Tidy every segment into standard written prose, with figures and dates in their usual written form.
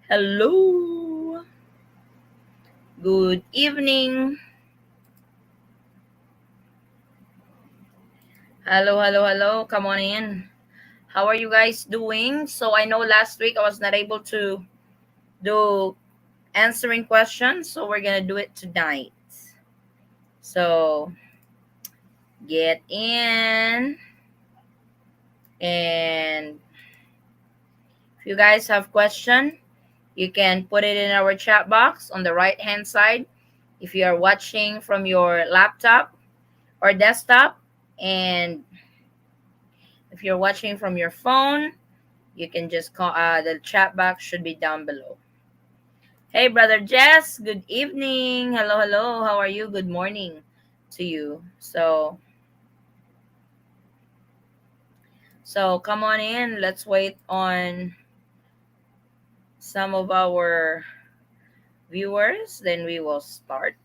Hello. Good evening. Hello, hello, hello. Come on in. How are you guys doing? So I know last week I was not able to do answering questions, so we're gonna do it tonight. So get in, and if you guys have question, you can put it in our chat box on the right hand side. If you are watching from your laptop or desktop, and if you're watching from your phone, you can just call. The chat box should be down below. Hey, brother Jess. Good evening. Hello, hello. How are you? Good morning to you. So come on in. Let's wait on some of our viewers. Then we will start.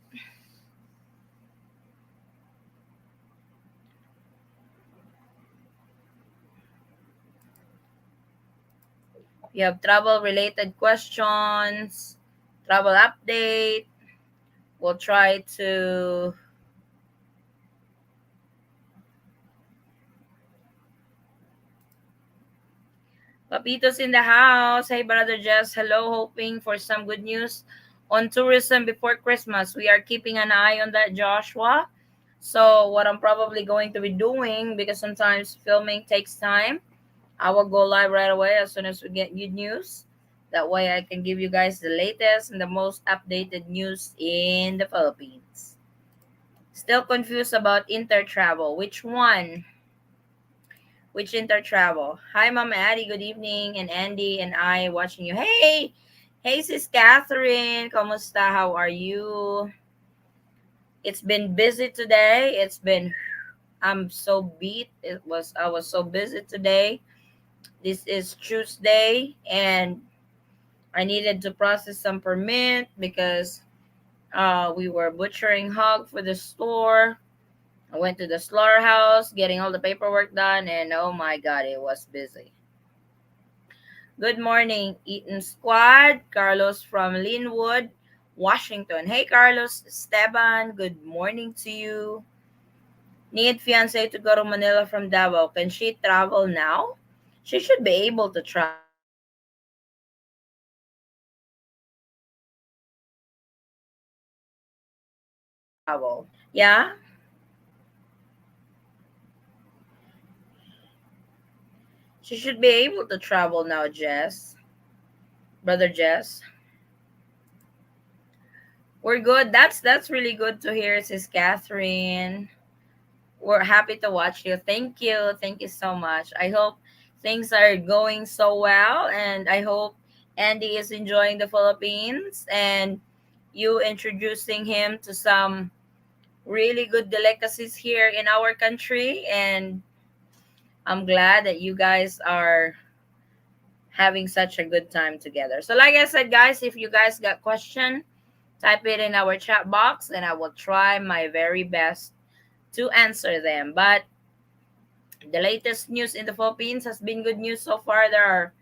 If you have travel related questions, travel update, we'll try to. Papito's in the house. Hey, brother Jess. Hello. Hoping for some good news on tourism before Christmas. We are keeping an eye on that, Joshua. So, what I'm probably going to be doing, because sometimes filming takes time, I will go live right away as soon as we get good news. That way, I can give you guys the latest and the most updated news in the Philippines. Still confused about inter-travel. Which one? Which inter-travel? Hi, Mama Addie. Good evening. And Andy and I watching you. Hey! Hey, sis Catherine. Kamusta? How are you? It's been busy today. I'm so beat. I was so busy today. This is Tuesday, and I needed to process some permit because we were butchering hog for the store. I went to the slaughterhouse, getting all the paperwork done, and oh my god, it was busy. Good morning, Eaton Squad. Carlos from Linwood, Washington. Hey, Carlos, Esteban, good morning to you. Need fiance to go to Manila from Davao. Can she travel now? She should be able to travel. Yeah, she should be able to travel now, Jess. Brother Jess. We're good. That's really good to hear, sis Catherine. We're happy to watch you. Thank you. Thank you so much. I hope things are going so well, and I hope Andy is enjoying the Philippines and you introducing him to some really good delicacies here in our country. And I'm glad that you guys are having such a good time together. So like I said, guys, if you guys got question, type it in our chat box and I will try my very best to answer them. But the latest news in the Philippines has been good news so far. There are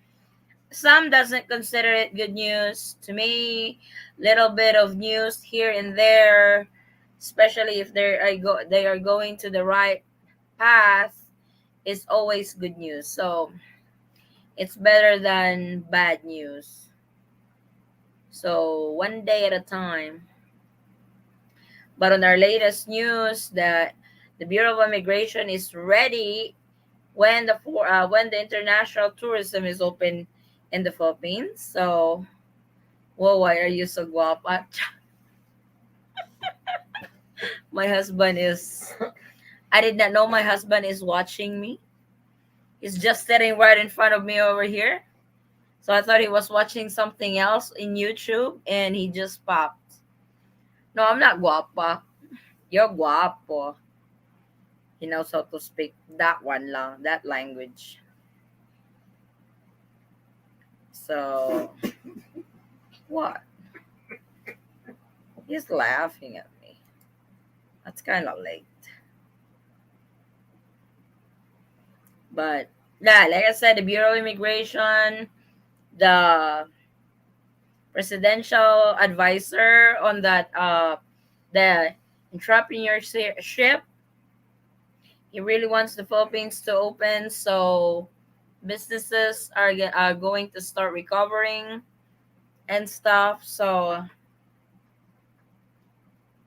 some doesn't consider it good news. To me, little bit of news here and there, especially if they are going to the right path, is always good news. So it's better than bad news. So one day at a time. But on our latest news, that the Bureau of Immigration is ready when the international tourism is open in the Philippines. So, whoa, why are you so guapa? My husband is. I did not know my husband is watching me. He's just sitting right in front of me over here. So I thought he was watching something else in YouTube, and he just popped. No, I'm not guapa. You're guapo. He knows how to speak that one lang, that language. So What? He's laughing at me. That's kind of late. But yeah, like I said, the Bureau of Immigration, the presidential advisor on that the entrepreneurship, he really wants the Philippines to open so businesses are going to start recovering and stuff. So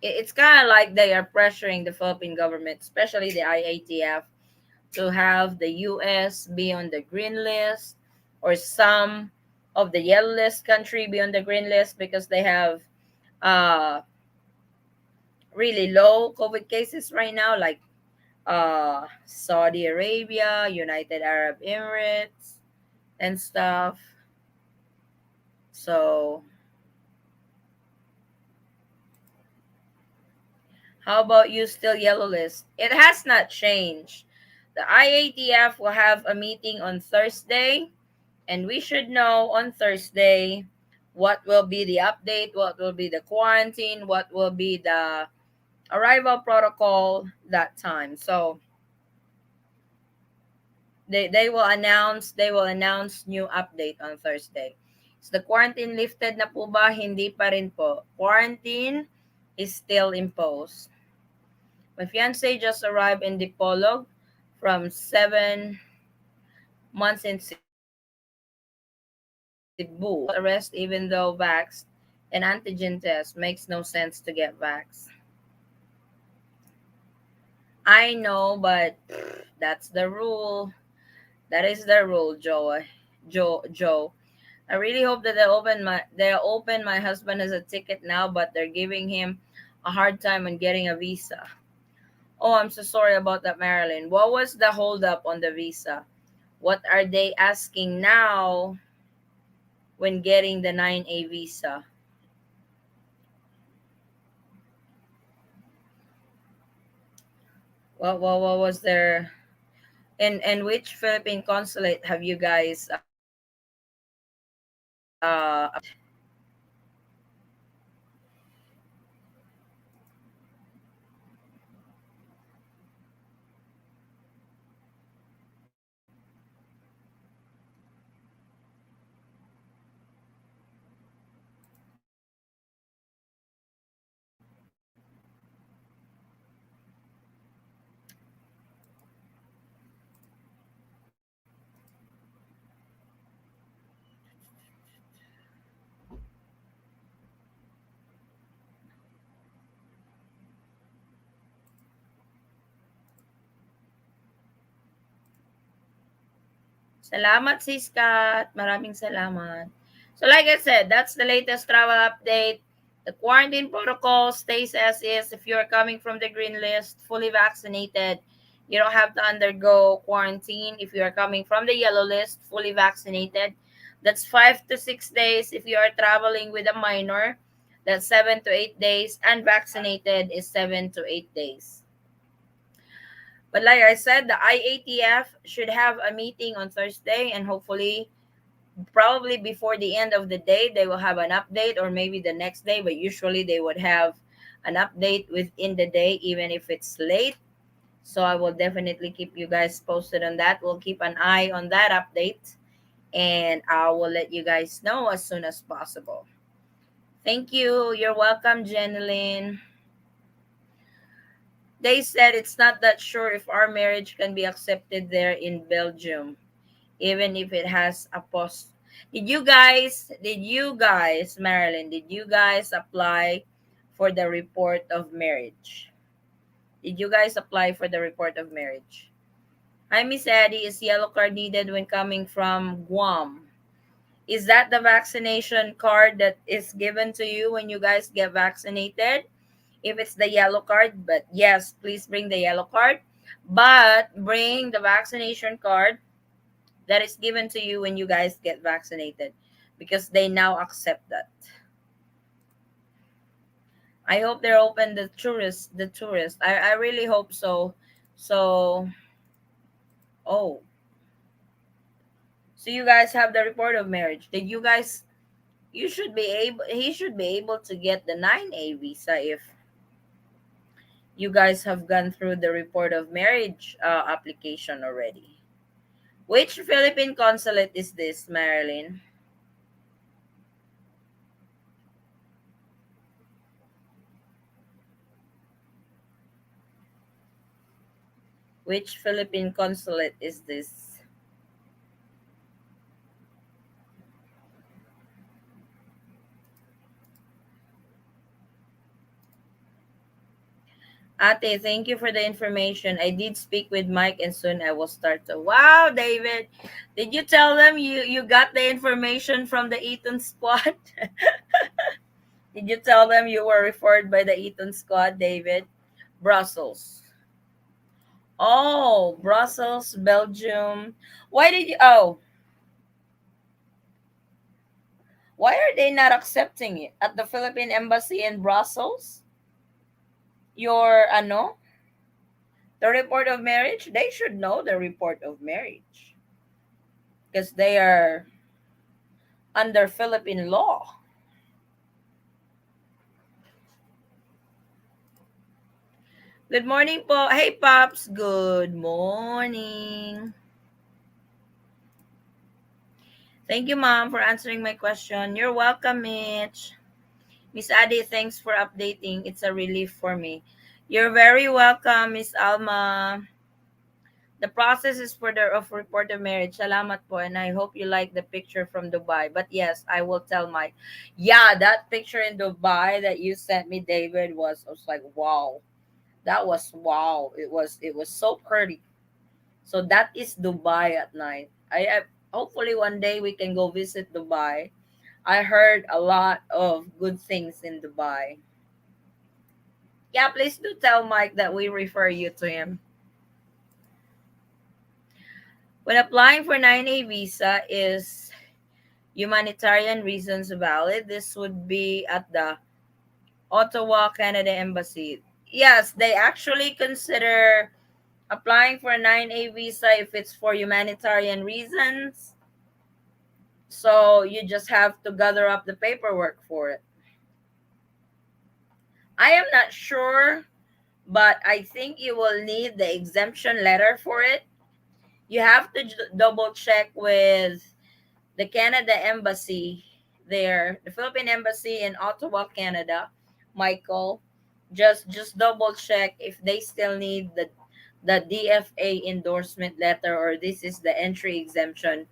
it's kind of like they are pressuring the Philippine government, especially the IATF, to have the US be on the green list, or some of the yellow list country be on the green list, because they have uh really low COVID cases right now, like Saudi Arabia, United Arab Emirates, and stuff. So how about you, still yellow list? It has not changed. The IATF will have a meeting on Thursday, and we should know on Thursday what will be the update, what will be the quarantine, what will be the arrival protocol that time. So they will announce new update on Thursday. Is the quarantine lifted na po ba? Hindi pa rin po. Quarantine is still imposed. My fiance just arrived in Dipolog from 7 months in Cebu. Arrest even though vaxxed, and antigen test makes no sense to get vaxxed. I know, but that's the rule. That is the rule, Joe. Joe. I really hope that they open my husband as a ticket now, but they're giving him a hard time on getting a visa. Oh, I'm so sorry about that, Marilyn. What was the holdup on the visa? What are they asking now when getting the 9A visa? What was there? And which Philippine consulate have you guys Salamat, Sis Kat. Maraming salamat. So like I said, that's the latest travel update. The quarantine protocol stays as is. If you're coming from the green list, fully vaccinated, you don't have to undergo quarantine. If you are coming from the yellow list, fully vaccinated, that's 5 to 6 days. If you are traveling with a minor, that's 7 to 8 days. And vaccinated is 7 to 8 days. But like I said, the IATF should have a meeting on Thursday, and hopefully, probably before the end of the day, they will have an update, or maybe the next day. But usually, they would have an update within the day, even if it's late. So I will definitely keep you guys posted on that. We'll keep an eye on that update, and I will let you guys know as soon as possible. Thank you. You're welcome, Jeneline. They said it's not that sure if our marriage can be accepted there in Belgium, even if it has a post. Did you guys, Marilyn, did you guys apply for the report of marriage? Did you guys apply for the report of marriage? Hi, Miss Eddie. Is yellow card needed when coming from Guam? Is that the vaccination card that is given to you when you guys get vaccinated? If it's the yellow card, but yes, please bring the yellow card. But bring the vaccination card that is given to you when you guys get vaccinated, because they now accept that. I hope they're open the tourist. I really hope so. So, oh, so you guys have the report of marriage. Did you guys he should be able to get the 9A visa if you guys have gone through the report of marriage application already. Which Philippine consulate is this, Marilyn? Which Philippine consulate is this? Ate, thank you for the information. I did speak with Mike and soon I will start to. Wow, David. Did you tell them you got the information from the Eaton squad? Did you tell them you were referred by the Eaton squad, David? Brussels. Oh, Brussels, Belgium. Why did you why are they not accepting it at the Philippine embassy in Brussels? Your the report of marriage? They should know the report of marriage because they are under Philippine law. Good morning po. Hey, Pops. Good morning. Thank you, Mom, for answering my question. You're welcome, Mitch. Miss Adi, thanks for updating. It's a relief for me. You're very welcome, Miss Alma. The process is for the of report of marriage. Salamat po, and I hope you like the picture from Dubai. But yes, I will tell my, yeah, that picture in Dubai that you sent me, David, was like wow. That was wow. It was so pretty. So that is Dubai at night. I hopefully one day we can go visit Dubai. I heard a lot of good things in Dubai. Yeah, please do tell Mike that we refer you to him. When applying for 9A visa is humanitarian reasons valid, this would be at the Ottawa, Canada Embassy. Yes, they actually consider applying for a 9A visa if it's for humanitarian reasons. So you just have to gather up the paperwork for it. I am not sure, but I think you will need the exemption letter for it. You have to double check with the Canada Embassy there, the Philippine Embassy in Ottawa, Canada. Michael, just double check if they still need the DFA endorsement letter or this is the entry exemption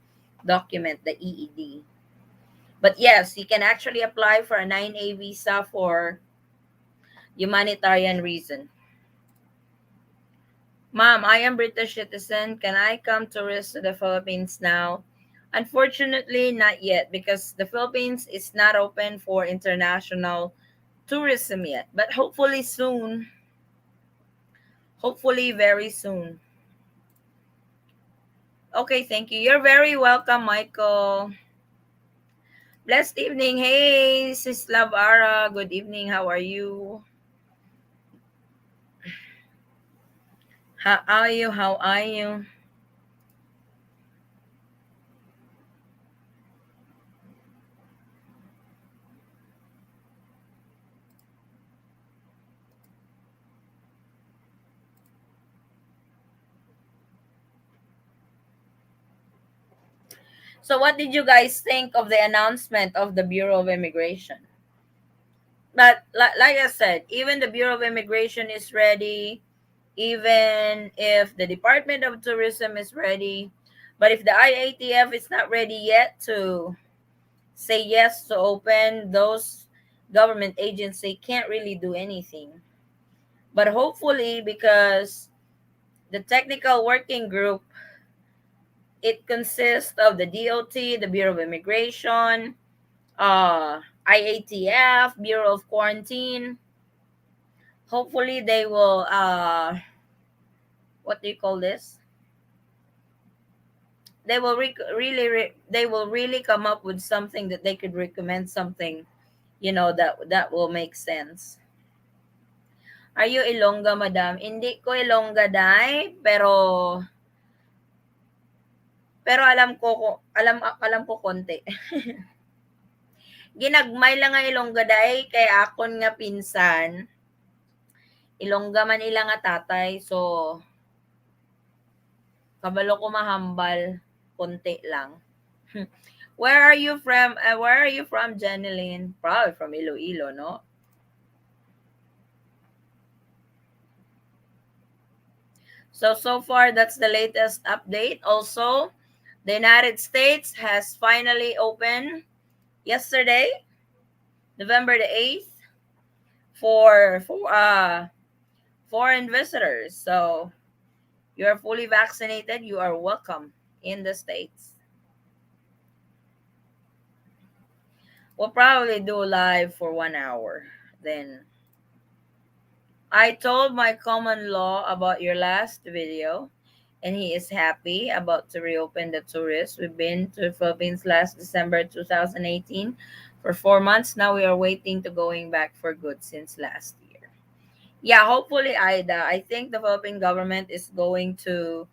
document, the EED. But yes, you can actually apply for a 9A visa for humanitarian reason. Mom, I am British citizen. Can I come tourist to the Philippines now? Unfortunately, not yet because the Philippines is not open for international tourism yet. But hopefully soon. Hopefully very soon. Okay, thank you. You're very welcome, Michael. Blessed evening. Hey, Sis Lavara. Good evening. How are you? How are you? How are you? So, what did you guys think of the announcement of the Bureau of Immigration? But like I said, even the Bureau of Immigration is ready, even if the Department of Tourism is ready. But if the IATF is not ready yet to say yes to open, those government agency can't really do anything. But hopefully, because the technical working group, it consists of the DOT, the Bureau of Immigration, IATF, Bureau of Quarantine. Hopefully, they will what do you call this? They will they will really come up with something that they could recommend something, that will make sense. Are you Ilongga, madam? Hindi ko Ilongga, dai, pero alam ko konti. Ginagmay lang nga Ilongga day kay akon nga pinsan. Ilongga man ila nga tatay. So, kabalo ko mahambal. Konti lang. Where are you from? Where are you from, Janeline? Probably from Iloilo, no? So far, that's the latest update. Also, the United States has finally opened yesterday, November the 8th, for foreign visitors. So, you are fully vaccinated, you are welcome in the States. We'll probably do live for 1 hour. Then, I told my common law about your last video, and he is happy about to reopen the tourists. We've been to the Philippines last December 2018 for 4 months. Now we are waiting to going back for good since last year. Yeah, hopefully, Ida. I think the Philippine government is going to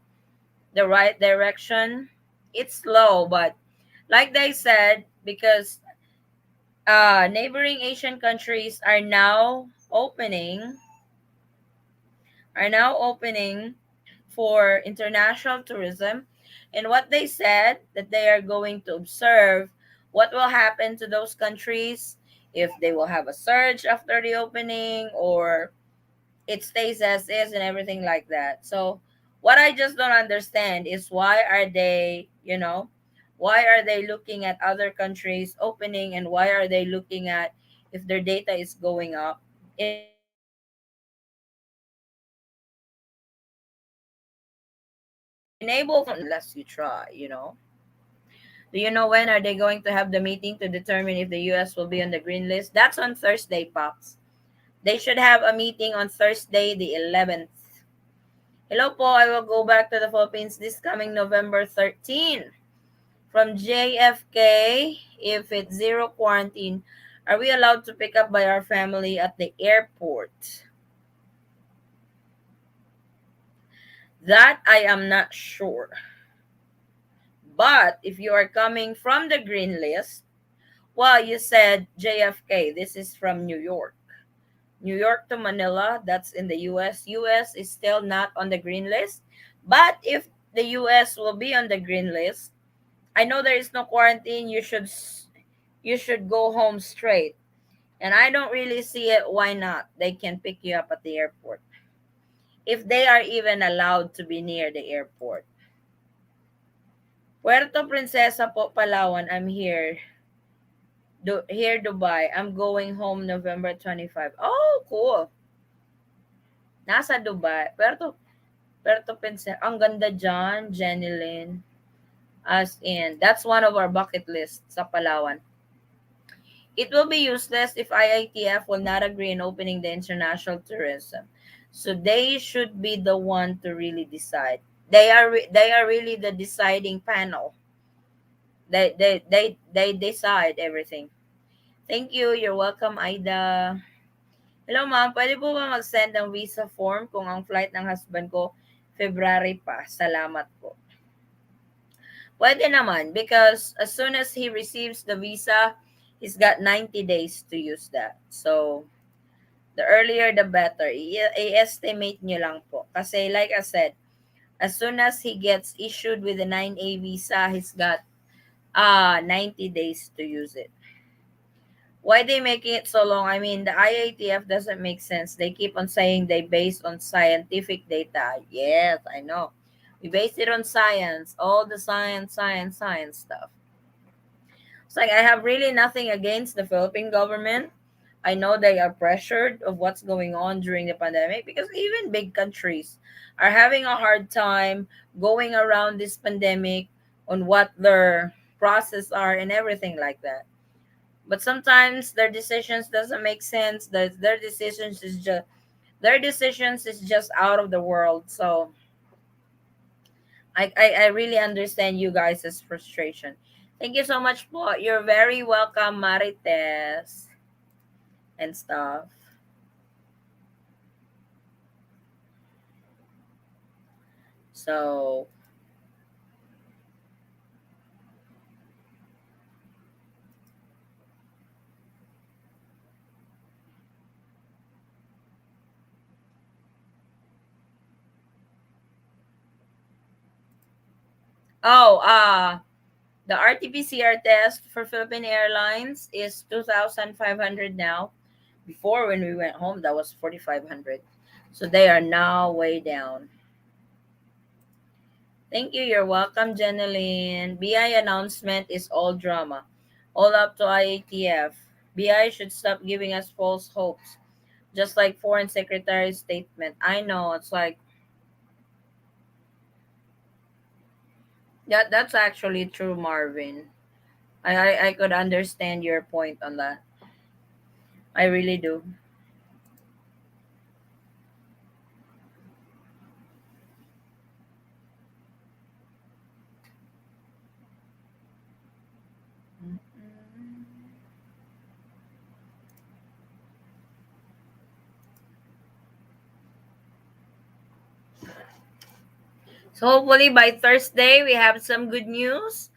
the right direction. It's slow, but like they said, because neighboring Asian countries are now opening for international tourism, and what they said that they are going to observe what will happen to those countries, if they will have a surge after the opening or it stays as is and everything like that. So what I just don't understand is why are they looking at other countries opening, and why are they looking at if their data is going up, enable for unless you try. Do you know when are they going to have the meeting to determine if the US will be on the green list? That's on Thursday, Pops. They should have a meeting on Thursday the 11th. Hello po, I will go back to the Philippines this coming November 13. From JFK, if it's zero quarantine, are we allowed to pick up by our family at the airport? That I am not sure. But if you are coming from the green list, well, you said JFK. This is from New York. New York to Manila, that's in the US. US is still not on the green list. But if the US will be on the green list, I know there is no quarantine. You should go home straight. And I don't really see it. Why not? They can pick you up at the airport. If they are even allowed to be near the airport. Puerto Princesa po, Palawan. I'm here. Here, Dubai. I'm going home November 25. Oh, cool. Nasa Dubai. Puerto Princesa. Ang ganda dyan, Jenny Lynn. As in, that's one of our bucket lists sa Palawan. It will be useless if iatf will not agree in opening the international tourism. So they should be the one to really decide. They are really the deciding panel. They decide everything. Thank you. You're welcome, Ida. Hello, ma'am. Pwede po ba mag-send ng visa form kung ang flight ng husband ko February pa? Salamat po. Pwede naman because as soon as he receives the visa, he's got 90 days to use that. So, the earlier the better. I-estimate nyo lang po. Kasi like I said, as soon as he gets issued with the 9A visa, he's got 90 days to use it. Why they making it so long? I mean, the IATF doesn't make sense. They keep on saying they based on scientific data. Yes, I know. We based it on science, all the science stuff. It's like I have really nothing against the Philippine government. I know they are pressured of what's going on during the pandemic because even big countries are having a hard time going around this pandemic on what their process are and everything like that. But sometimes their decisions doesn't make sense. Their decisions is just out of the world. So I really understand you guys' frustration. Thank you so much po. You're very welcome, Marites and stuff. So Oh, the RT-PCR test for Philippine Airlines is 2,500 now. Before, when we went home, that was 4,500. So they are now way down. Thank you. You're welcome, Jeneline. BI announcement is all drama. All up to iatf. BI should stop giving us false hopes. Just like foreign secretary's statement. I know, it's like that's actually true, Marvin. I could understand your point on that. I really do. So hopefully by Thursday we have some good news.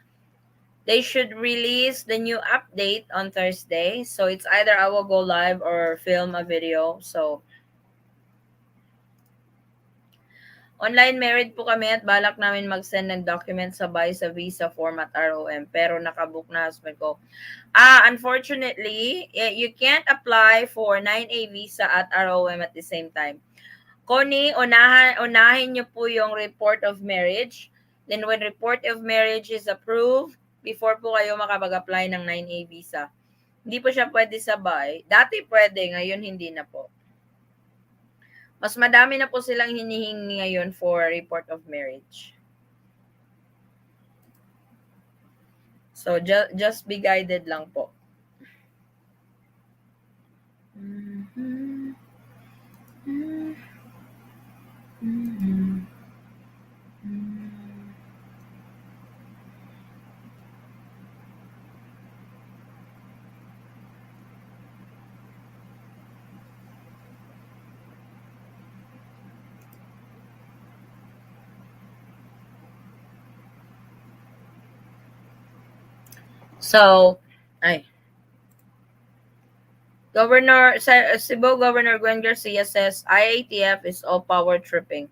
They should release the new update on Thursday. So it's either I will go live or film a video. So online married po kami at balak namin mag-send ng document sabay sa visa form at ROM. Pero nakabook na husband ko. Unfortunately, you can't apply for 9A visa at ROM at the same time. Connie, unahin niyo po yung report of marriage. Then when report of marriage is approved, before po kayo makapag-apply ng 9A visa. Hindi po siya pwede sabay. Dati pwede, ngayon hindi na po. Mas madami na po silang hinihingi ngayon for report of marriage. So, just be guided lang po. Mm-hmm. Mm-hmm. So, ay, Cebu Governor Gwen Garcia says IATF is all power tripping,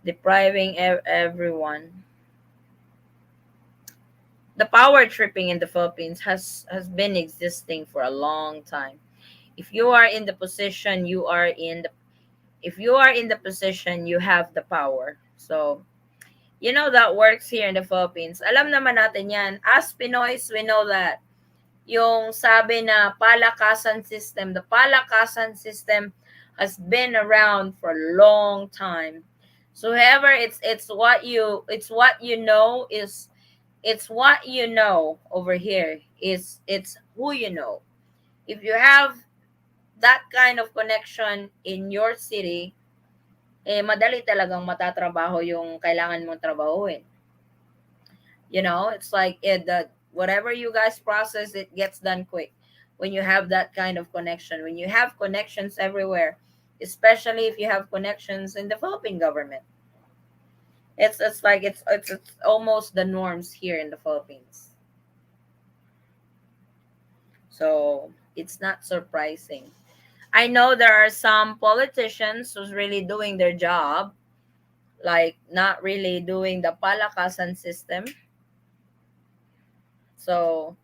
depriving everyone. The power tripping in the Philippines has been existing for a long time. If you are in the position, you are in the if you are in the position, you have the power. So, that works here in the Philippines. Alam naman natin yan. As Pinoys, we know that yung sabi na the palakasan system has been around for a long time. So however, it's what you know over here is it's who you know. If you have that kind of connection in your city, madali talagang matatrabaho yung kailangan mong trabahuin. It's like whatever you guys process, it gets done quick when you have that kind of connection. When you have connections everywhere, especially if you have connections in the Philippine government, it's like it's almost the norms here in the Philippines. So it's not surprising. I know there are some politicians who's really doing their job, like not really doing the palakasan system. So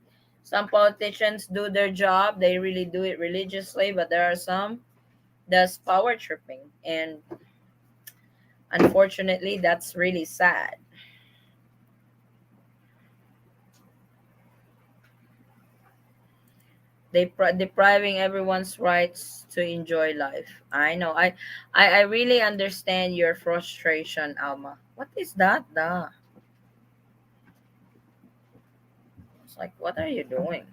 some politicians do their job, they really do it religiously, but there are some that's power tripping. And unfortunately, that's really sad. Depriving everyone's rights to enjoy life. I know. I really understand your frustration, Alma. What is that? It's like, what are you doing?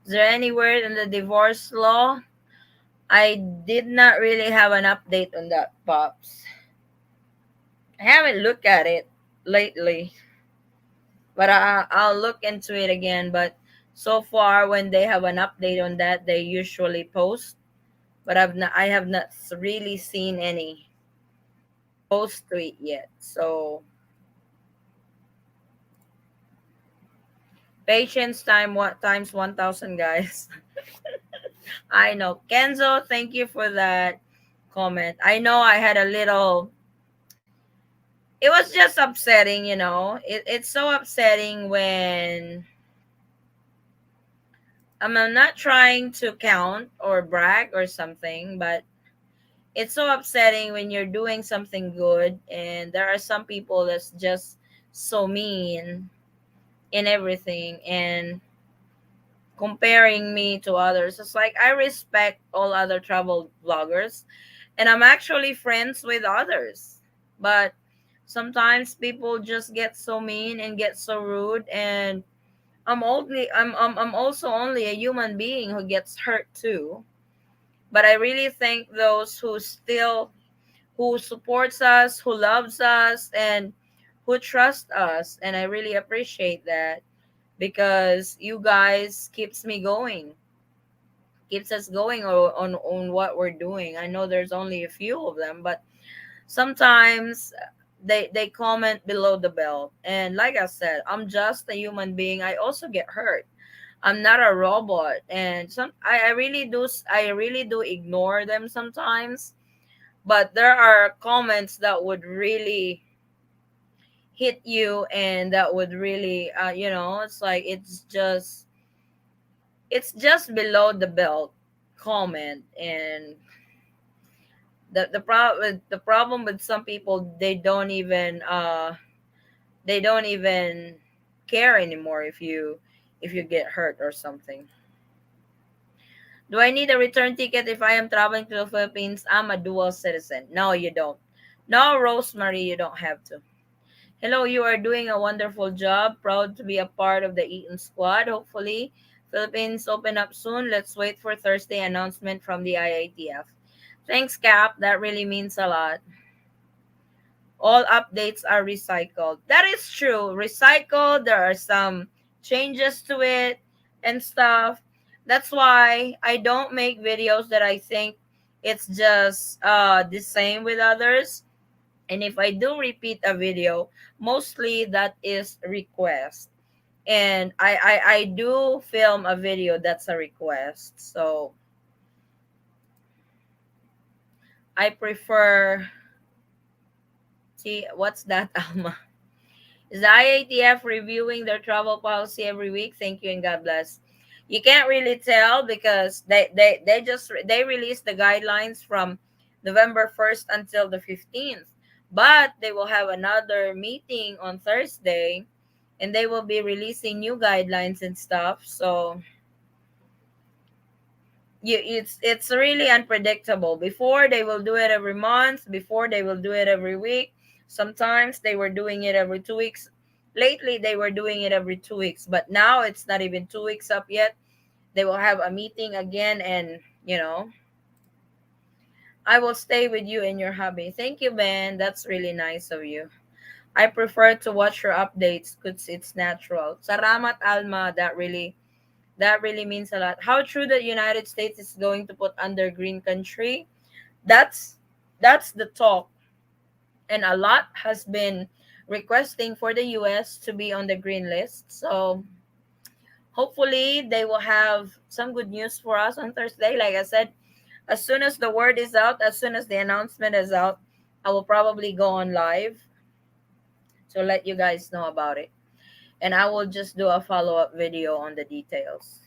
Is there any word in the divorce law? I did not really have an update on that, Pops. I haven't looked at it lately, but I'll look into it again. But So far, when they have an update on that, they usually post, but I have not really seen any post to it yet. So patience time what times 1,000, guys. I know. Kenzo, thank you for that comment. I know I had a little, it was just upsetting, it's so upsetting when I'm not trying to count or brag or something, but it's so upsetting when you're doing something good and there are some people that's just so mean in everything and comparing me to others. It's like I respect all other travel vloggers and I'm actually friends with others. But sometimes people just get so mean and get so rude and I'm also only a human being who gets hurt too. But I really thank those who supports us, who loves us and who trust us, and I really appreciate that because you guys keeps me going, keeps us going on what we're doing. I know there's only a few of them, but sometimes they comment below the belt. And like I said, I'm just a human being. I also get hurt. I'm not a robot. And I really do ignore them sometimes. But there are comments that would really hit you and that would really it's like it's just below the belt comment. And the problem with some people, they don't even care anymore if you get hurt or something. Do I need a return ticket if I am traveling to the Philippines? I'm a dual citizen. No, you don't. No, Rosemary, you don't have to. Hello, you are doing a wonderful job. Proud to be a part of the Eaton squad. Hopefully, Philippines open up soon. Let's wait for Thursday announcement from the iatf. Thanks, Cap. That really means a lot. All updates are recycled. That is true. Recycled, there are some changes to it and stuff. That's why I don't make videos that I think it's just the same with others. And if I do repeat a video, mostly that is request. And I do film a video that's a request. So I prefer, see, what's that, Alma? Is the IATF reviewing their travel policy every week? Thank you and God bless. You can't really tell because they released the guidelines from November 1st until the 15th. But they will have another meeting on Thursday and they will be releasing new guidelines and stuff. So it's really unpredictable. Before they will do it every month, before they will do it every week. Sometimes they were doing it every 2 weeks. Lately they were doing it every 2 weeks, but now it's not even 2 weeks up yet. They will have a meeting again, and I will stay with you in your hobby. Thank you, Ben. That's really nice of you. I prefer to watch your updates because it's natural. Salamat, Alma. That really means a lot. How true that United States is going to put under green country? That's the talk, and a lot has been requesting for the US to be on the green list. So hopefully they will have some good news for us on Thursday. Like I said, as soon as the word is out, as soon as the announcement is out, I will probably go on live to let you guys know about it. And I will just do a follow-up video on the details.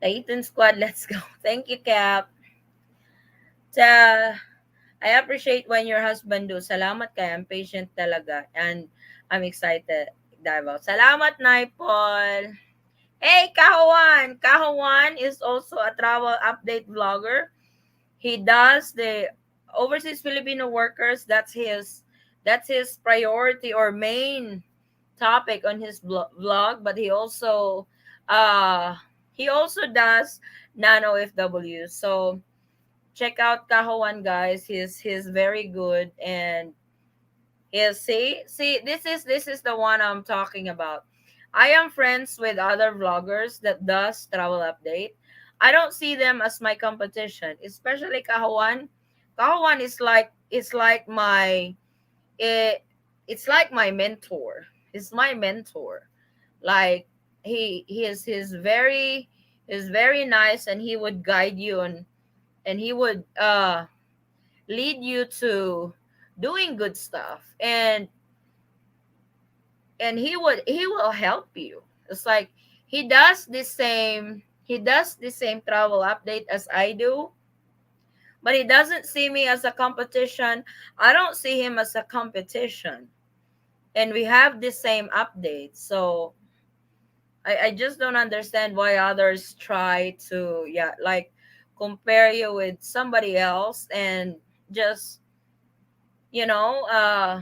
The Eaton squad, let's go. Thank you, Cap. Ta, I appreciate when your husband do. Salamat kay I'm patient talaga. And I'm excited. Dive. Salamat, Naipol. Hey, Kahuan! Kahuan is also a travel update vlogger. He does the overseas Filipino workers. That's his priority or main topic on his vlog. But he also does nano FW. So check out Kahuan, guys. He's very good. And see, this is the one I'm talking about. I am friends with other vloggers that does travel update. I don't see them as my competition, especially Kahawan. Kahawan is like it, it's like my mentor. He's my mentor. Like he's very nice, and he would guide you, and he would lead you to doing good stuff, and he will help you. It's like he does the same travel update as I do, but he doesn't see me as a competition. I don't see him as a competition, and we have the same updates. So I just don't understand why others try to, yeah, like, compare you with somebody else, and just, you know uh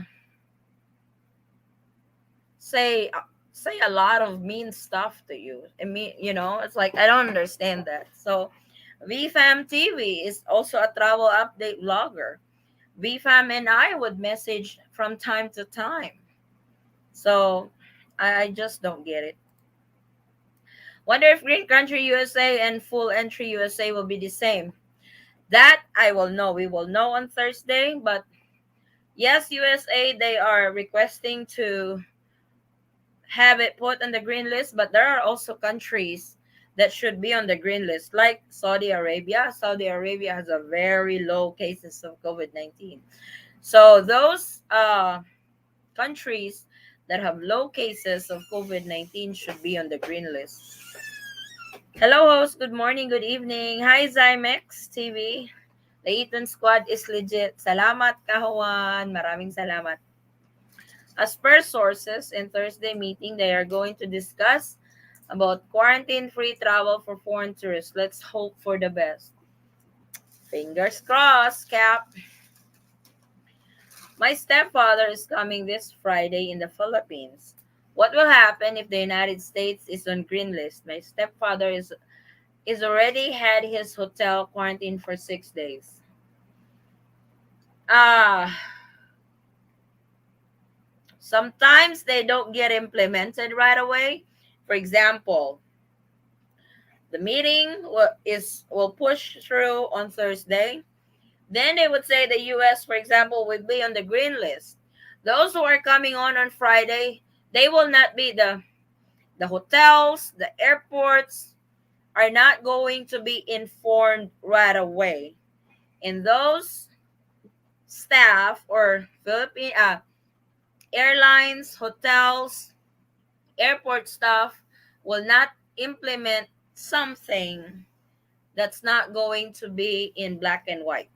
say say a lot of mean stuff to you. I mean, it's like I don't understand that. So VFam TV is also a travel update vlogger. VFam and I would message from time to time. So I just don't get it. Wonder if Green Country USA and Full Entry USA will be the same. That I will know. We will know on Thursday. But yes, USA, they are requesting to have it put on the green list, but there are also countries that should be on the green list, like Saudi Arabia. Saudi Arabia has a very low cases of COVID 19. So those countries that have low cases of COVID 19 should be on the green list. Hello, host. Good morning, good evening. Hi, Zymex TV. The Eaton squad is legit. Salamat, Kahuan. Maraming salamat. As per sources, in Thursday meeting, they are going to discuss about quarantine-free travel for foreign tourists. Let's hope for the best. Fingers crossed, Cap. My stepfather is coming this Friday in the Philippines. What will happen if the United States is on green list? My stepfather is already had his hotel quarantine for 6 days. Ah, sometimes they don't get implemented right away. For example, the meeting will push through on Thursday. Then they would say the U.S., for example, would be on the green list. Those who are coming on Friday, they will not be the hotels, the airports are not going to be informed right away. And those staff or Philippine airlines, hotels, airport staff will not implement something that's not going to be in black and white.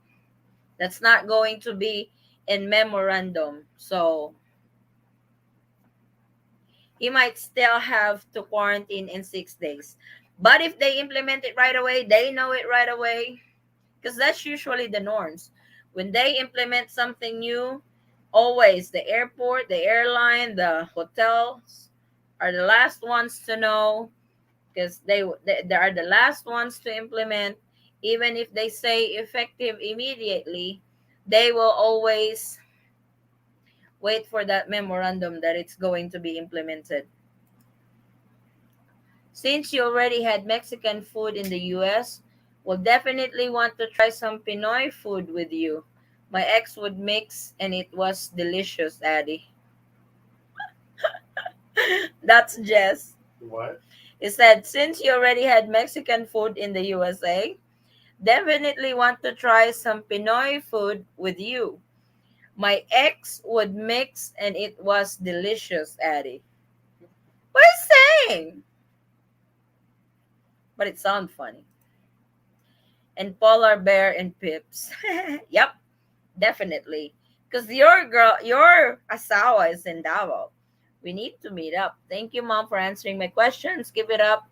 That's not going to be in memorandum. So he might still have to quarantine in 6 days. But if they implement it right away, they know it right away, because that's usually the norms. When they implement something new, always the airport, the airline, the hotels are the last ones to know, because they are the last ones to implement. Even if they say effective immediately, they will always wait for that memorandum that it's going to be implemented. Since you already had Mexican food in the US, we'll definitely want to try some Pinoy food with you. My ex would mix and it was delicious, Addy. That's Jess. What? He said, since you already had Mexican food in the USA, definitely want to try some Pinoy food with you. My ex would mix and it was delicious, Addy. What is saying? But it sounds funny. And polar bear and pips. Yep, definitely. Because your asawa is in Davao. We need to meet up. Thank you, Mom, for answering my questions. Give it up.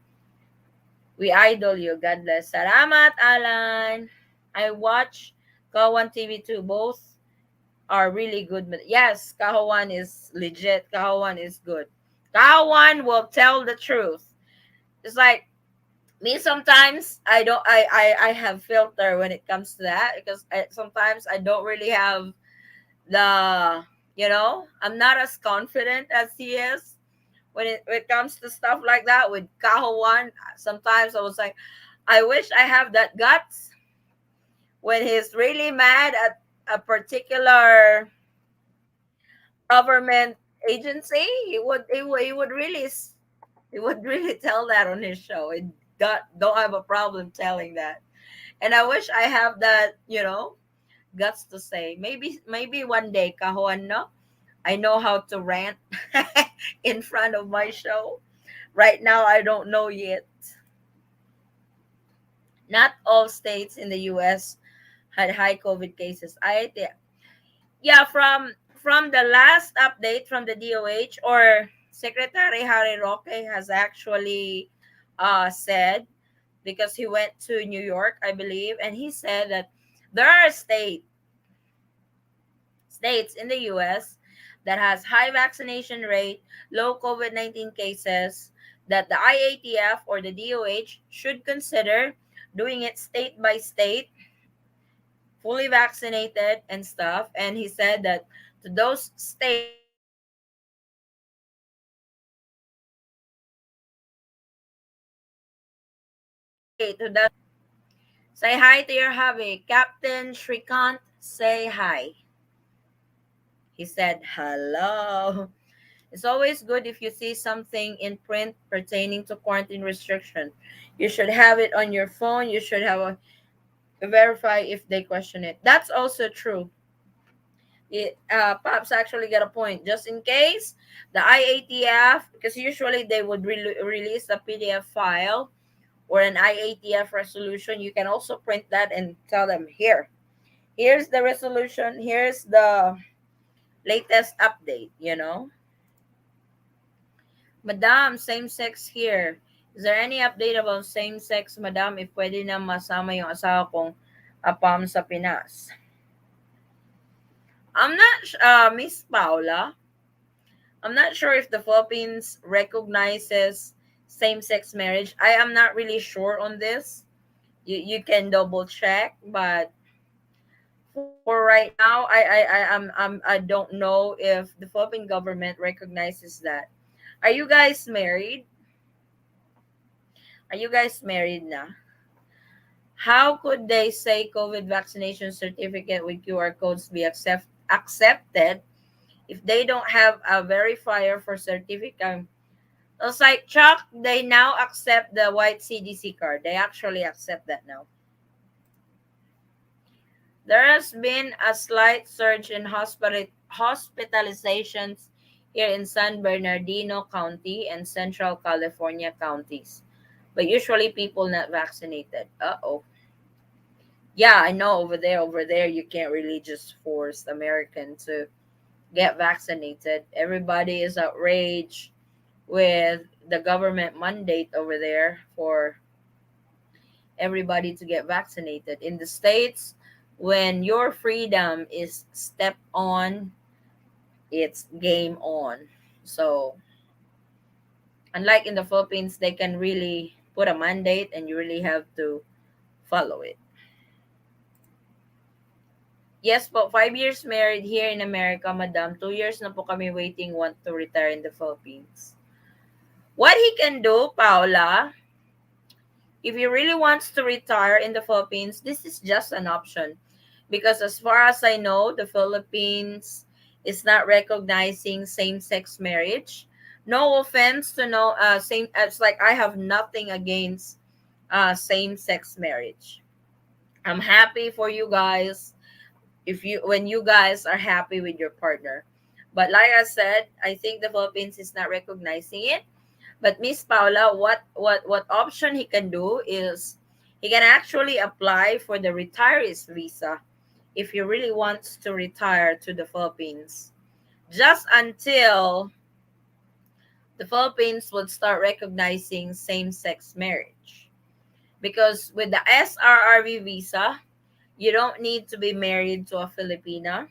We idol you. God bless. Salamat, Alan. I watch Kawan TV too. Both are really good. But yes, Kawan is legit. Kawan is good. Kawan will tell the truth. It's like me sometimes I don't I have filter when it comes to that, because sometimes I don't really have the I'm not as confident as he is when it comes to stuff like that with Kahowan. Sometimes I was like, I wish I have that guts when he's really mad at a particular government agency. He would really tell that on his show. It don't have a problem telling that. And I wish I have that, guts to say. Maybe one day, Kahoan, no? I know how to rant in front of my show. Right now, I don't know yet. Not all states in the U.S. had high COVID cases. Yeah, from the last update from the DOH, or Secretary Harry Roque has actually said, because he went to New York, I believe, and he said that there are states in the US that has high vaccination rate, low COVID-19 cases, that the IATF or the DOH should consider doing it state by state, fully vaccinated and stuff. And he said that to those states who does, say hi to your hubby, Captain Shrikant. Say hi. He said hello. It's always good if you see something in print pertaining to quarantine restriction. You should have it on your phone. You should have a verify if they question it. That's also true. Pops actually get a point. Just in case the IATF, because usually they would release a PDF file or an IATF resolution. You can also print that and tell them, here's the resolution. Here's the latest update. Madam, same-sex here. Is there any update about same-sex, madam? If pwede na masama yung asawa kong apam sa Pinas. Miss Paula, I'm not sure if the Philippines recognizes same-sex marriage. I am not really sure on this. You can double check, but for right now, I don't know if the Philippine government recognizes that. Are you guys married? Are you guys married now? How could they say COVID vaccination certificate with QR codes be accepted if they don't have a verifier for certificate? It's like, Chuck, they now accept the white CDC card. They actually accept that now. There has been a slight surge in hospitalizations here in San Bernardino County and Central California counties, but usually people not vaccinated. Uh-oh. Yeah, I know over there, you can't really just force American to get vaccinated. Everybody is outraged with the government mandate over there for everybody to get vaccinated. In the States, when your freedom is stepped on, it's game on. So, unlike in the Philippines, they can really put a mandate and you really have to follow it. Yes po, 5 years married here in America, madam. 2 years na po kami waiting, want to retire in the Philippines. What he can do, Paula, if he really wants to retire in the Philippines, this is just an option. Because as far as I know, the Philippines is not recognizing same-sex marriage. No offense to no same. It's like I have nothing against same-sex marriage. I'm happy for you guys if you when you guys are happy with your partner. But like I said, I think the Philippines is not recognizing it. But Miss Paula, what option he can do is he can actually apply for the retirees visa if he really wants to retire to the Philippines. Just until the Philippines would start recognizing same-sex marriage. Because with the SRRV visa, you don't need to be married to a Filipina.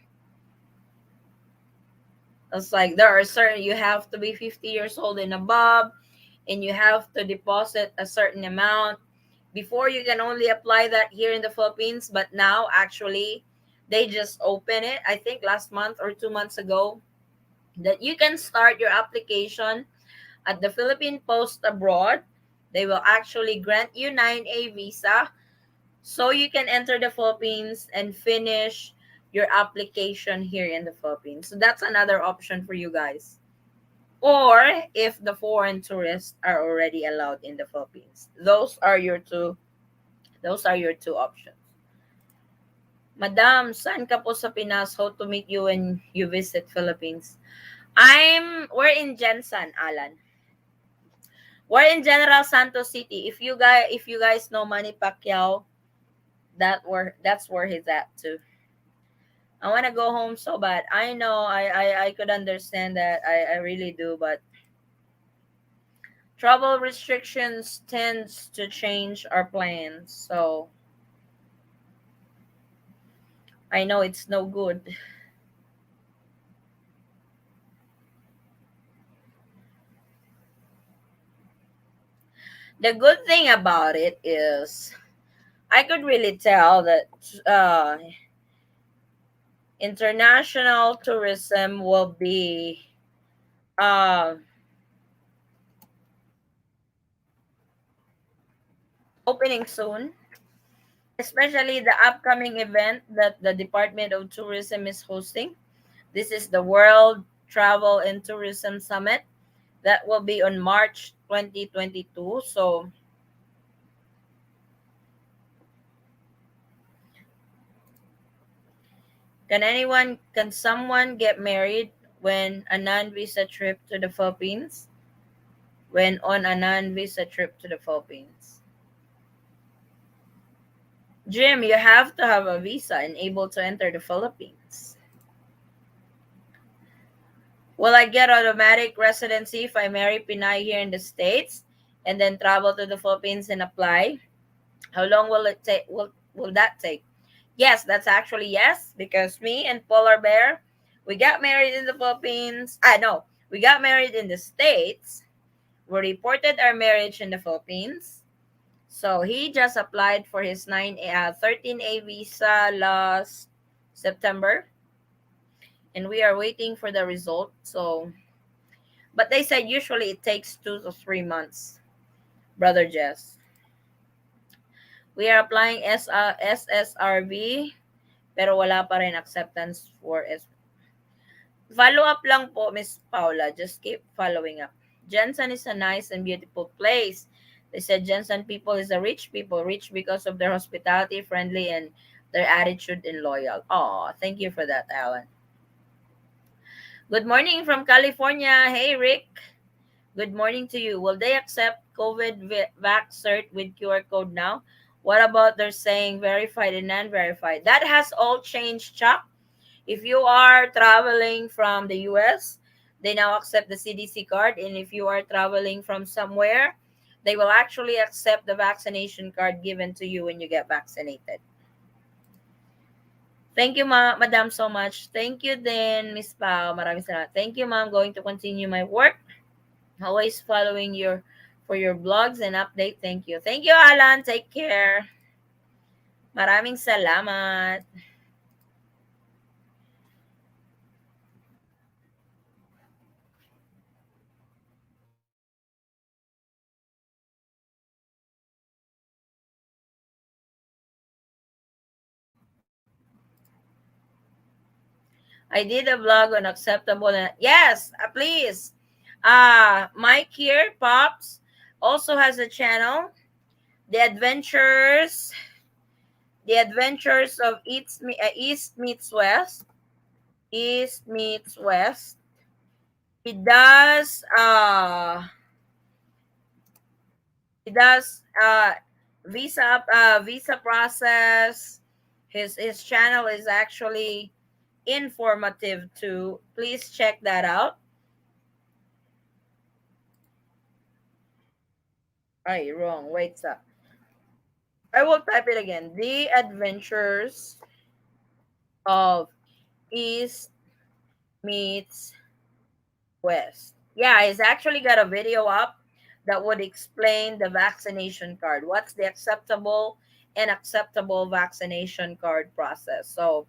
It's like there are certain, you have to be 50 years old and above, and you have to deposit a certain amount. Before, you can only apply that here in the Philippines, but now actually they just open it, I think last month or 2 months ago, that you can start your application At the Philippine Post Abroad, they will actually grant you 9A visa so you can enter the Philippines and finish your application here in the Philippines. So that's another option for you guys. Or if the foreign tourists are already allowed in the Philippines. Those are your two options. Madam, saan ka po sa Pinas? How to meet you when you visit Philippines? We're in Jensen, Alan. We're in General Santos City. If you guys know Manny Pacquiao, that's where he's at too. I want to go home so bad. I know I could understand that. I really do, but travel restrictions tends to change our plans. So I know it's no good. The good thing about it is I could really tell that international tourism will be uh, opening soon, especially the upcoming event that the Department of Tourism is hosting. This is the World Travel and Tourism Summit that will be on March 2022. So, can someone get married when a non-visa trip to the Philippines? When on a non-visa trip to the Philippines. Jim, you have to have a visa and able to enter the Philippines. Will I get automatic residency if I marry Pinay here in the States and then travel to the Philippines and apply? How long will it take? Will that take? Yes, that's actually yes, because me and Polar Bear, we got married in the Philippines. No, we got married in the States. We reported our marriage in the Philippines. So he just applied for his 13A visa last September, and we are waiting for the result. So, but they said usually it takes 2 to 3 months, brother Jess. We are applying SSRB, pero wala pa rin acceptance for Follow up lang po, Miss Paula. Just keep following up. Jensen is a nice and beautiful place. They said Jensen people is a rich because of their hospitality, friendly, and their attitude and loyal. Oh, thank you for that, Alan. Good morning from California. Hey, Rick. Good morning to you. Will they accept COVID vax cert with QR code now? What about they're saying verified and non-verified? That has all changed, Chuck. If you are traveling from the US, they now accept the CDC card. And if you are traveling from somewhere, they will actually accept the vaccination card given to you when you get vaccinated. Thank you, Madam, so much. Thank you then, Miss Pao. Maraming salamat. Thank you, ma'am. Going to continue my work. Always following for your blogs and update. Thank you. Thank you, Alan. Take care. Maraming salamat. I did a vlog on acceptable. Yes, please. Mike here, Pops, also has a channel. The Adventures, the Adventures of East meets West. East meets West. He does he does visa process. His channel is actually informative too. Please check that out. Ay, wrong. Wait up. I will type it again. The Adventures of East meets West. Yeah, he's actually got a video up that would explain the vaccination card. What's the acceptable and acceptable vaccination card process? So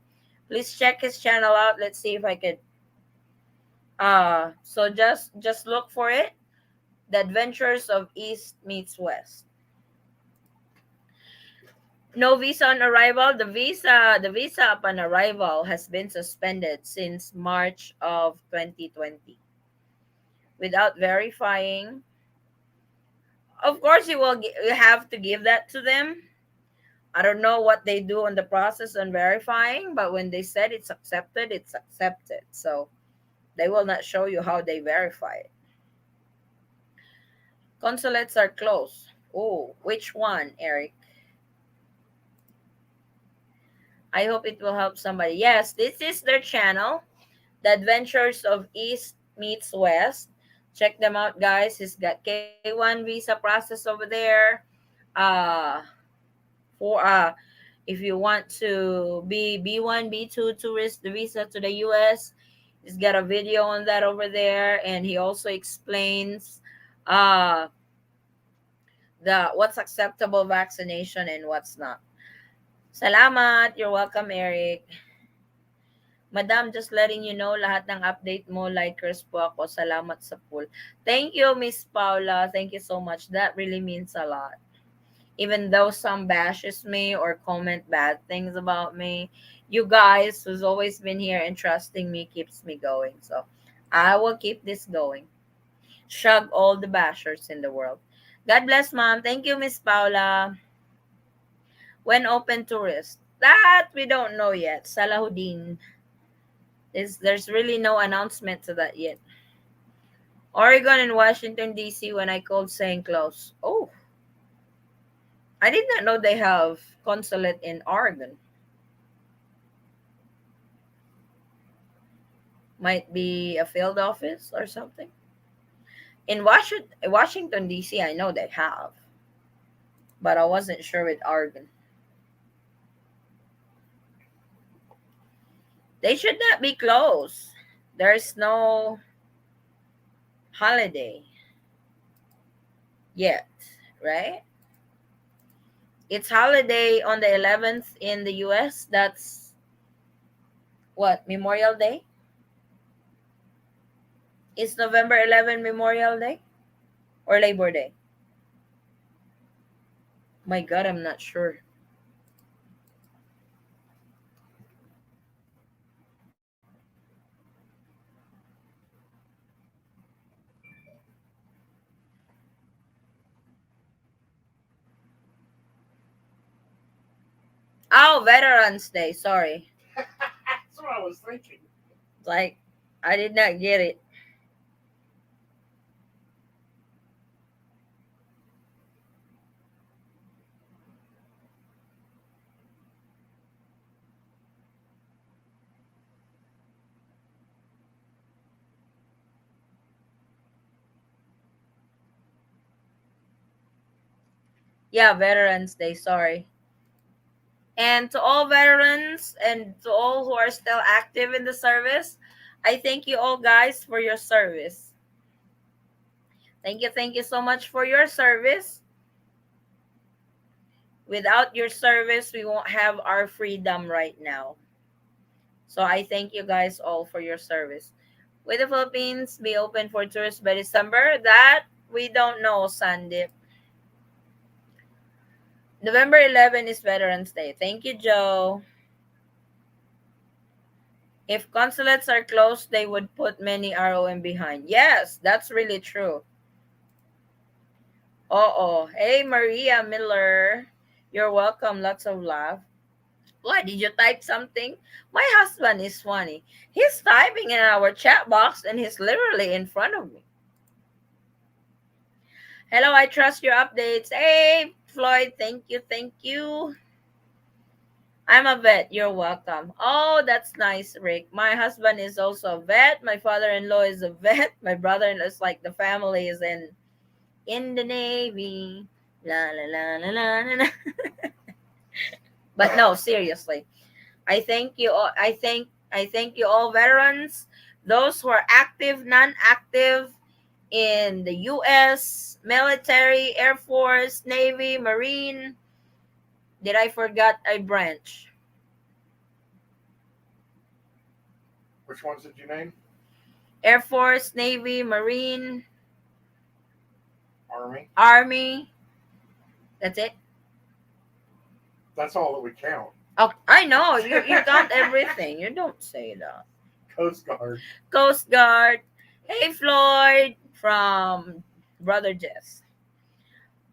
please check his channel out. Let's see if I could so just look for it. The Adventures of East meets West. No visa on arrival. The visa upon arrival has been suspended since March of 2020 without verifying. Of course, you have to give that to them. I don't know what they do on the process on verifying, but when they said it's accepted, it's accepted. So they will not show you how they verify it. Consulates are closed. Oh, which one, Eric? I hope it will help somebody. Yes, this is their channel, The Adventures of East Meets West. Check them out, guys. He's got K1 visa process over there. Uh, for if you want to be B1, B2 tourist the visa to the US, he's got a video on that over there, and he also explains uh the what's acceptable vaccination and what's not. Salamat. You're welcome, Eric. Madam, just letting you know, lahat ng update mo, likers po ako. Salamat sa pool. Thank you, Miss Paula. Thank you so much. That really means a lot. Even though some bashes me or comment bad things about me, you guys who's always been here and trusting me keeps me going. So I will keep this going. Shug all the bashers in the world. God bless, Mom. Thank you, Miss Paula. When open tourist? That we don't know yet. Salahuddin. There's really no announcement to that yet. Oregon and Washington D.C. when I called saying close. Oh, I did not know they have consulate in Oregon. Might be a field office or something. In Washington D.C. I know they have, but I wasn't sure with Oregon. They should not be closed. There's no holiday yet, right? It's holiday on the 11th in the US. That's what, Memorial Day? Is November 11 Memorial Day or Labor Day? My God, I'm not sure. Oh, Veterans Day. Sorry. That's what I was thinking. Like, I did not get it. Yeah, Veterans Day. Sorry. And to all veterans and to all who are still active in the service, I thank you all, guys, for your service. Thank you so much for your service. Without your service, we won't have our freedom right now. So I thank you guys all for your service. Will the Philippines be open for tourists by December? That we don't know, Sandip. November 11 is Veterans Day. Thank you, Joe. If consulates are closed, they would put many ROM behind. Yes, that's really true. Oh, hey, Maria Miller. You're welcome. Lots of love. Why did you type something? My husband is funny. He's typing in our chat box and he's literally in front of me. Hello, I trust your updates. Hey, Floyd, thank you, thank you. I'm a vet. You're welcome. Oh, that's nice, Rick. My husband is also a vet. My father-in-law is a vet. My brother-in-law is like the family is in the Navy. La la la la la la. But no, seriously. I thank you all. I thank you all veterans, those who are active, non-active in the US military, Air Force, Navy, Marine. Did I forget a branch? Which ones did you name? Air Force, Navy, Marine, Army. Army. That's it. That's all that we count. Oh, I know. You count everything. You don't say that. Coast Guard. Coast Guard. Hey Floyd from Brother Jess.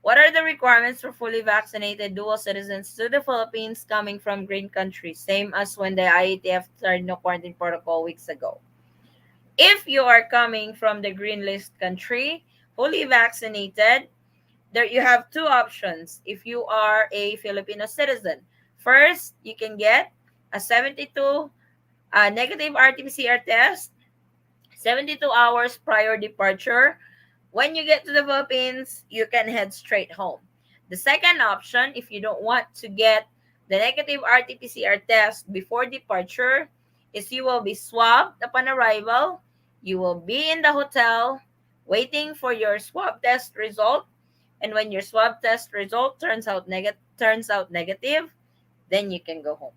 What are the requirements for fully vaccinated dual citizens to the Philippines coming from green countries? Same as when the IATF started no quarantine protocol weeks ago. If you are coming from the green list country, fully vaccinated, there you have two options. If you are a Filipino citizen, first you can get a 72 negative RT-PCR test 72 hours prior departure. When you get to the Philippines, you can head straight home. The second option, if you don't want to get the negative RT-PCR test before departure, is you will be swabbed upon arrival. You will be in the hotel waiting for your swab test result. And when your swab test result turns out negative, then you can go home.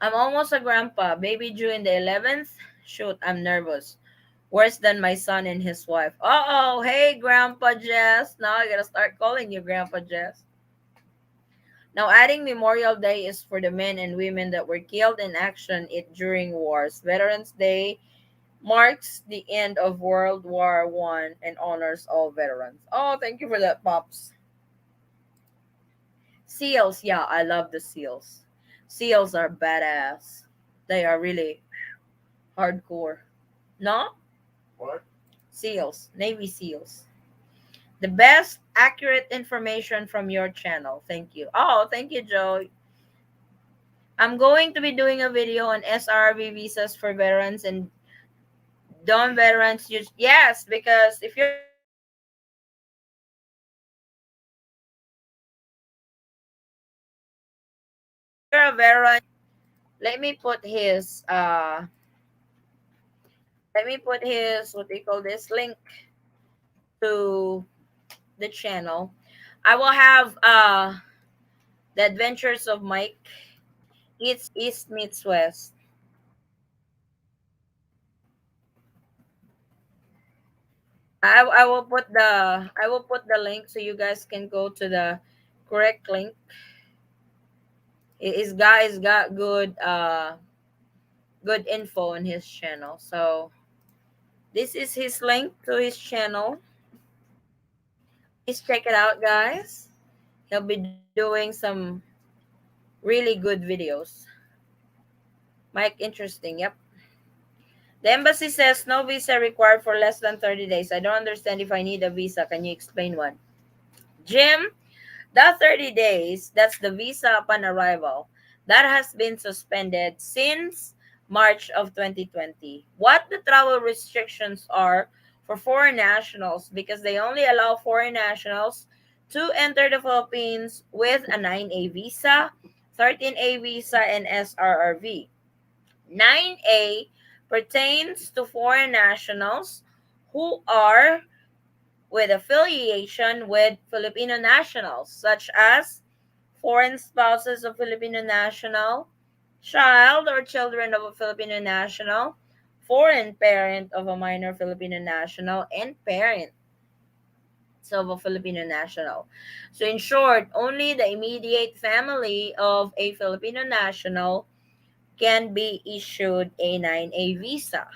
I'm almost a grandpa. Baby due in the 11th. Shoot, I'm nervous. Worse than my son and his wife. Uh-oh. Hey, Grandpa Jess. Now I gotta start calling you Grandpa Jess. Now, adding Memorial Day is for the men and women that were killed in action it during wars. Veterans Day marks the end of World War One and honors all veterans. Oh, thank you for that, Pops. Seals. Yeah, I love the seals. Seals are badass. They are really hardcore. No? What? Seals. Navy SEALs. The best accurate information from your channel. Thank you. Oh, thank you, Joe. I'm going to be doing a video on SRV visas for veterans and non-veterans. Yes, because if you're a veteran, you should know this. If you're a veteran, you should know this. If you're a veteran, let me put his what do you call this link to the channel. I will have the Adventures of Mike. It's East meets West. I will put the link so you guys can go to the correct link. His guy's got good info on his channel. So this is his link to his channel. Please check it out, guys. He'll be doing some really good videos. Mike, interesting. Yep. The embassy says no visa required for less than 30 days. I don't understand if I need a visa. Can you explain one? Jim, that 30 days, that's the visa upon arrival. That has been suspended since March of 2020. What the travel restrictions are for foreign nationals, because they only allow foreign nationals to enter the Philippines with a 9A visa, 13A visa, and SRRV. 9A pertains to foreign nationals who are with affiliation with Filipino nationals, such as foreign spouses of Filipino national, child or children of a Filipino national, foreign parent of a minor Filipino national, and parent of a Filipino national. So, in short, only the immediate family of a Filipino national can be issued a 9A visa.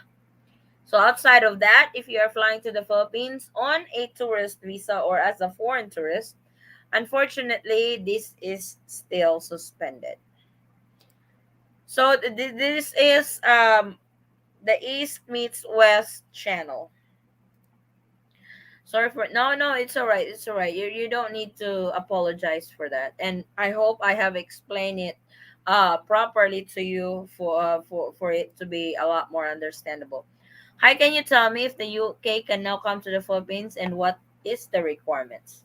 So outside of that, if you are flying to the Philippines on a tourist visa or as a foreign tourist, unfortunately, this is still suspended. So this is the East meets West channel. Sorry for no, it's all right. It's all right. You don't need to apologize for that. And I hope I have explained it properly to you for it to be a lot more understandable. Hi, can you tell me if the UK can now come to the Philippines and what is the requirements?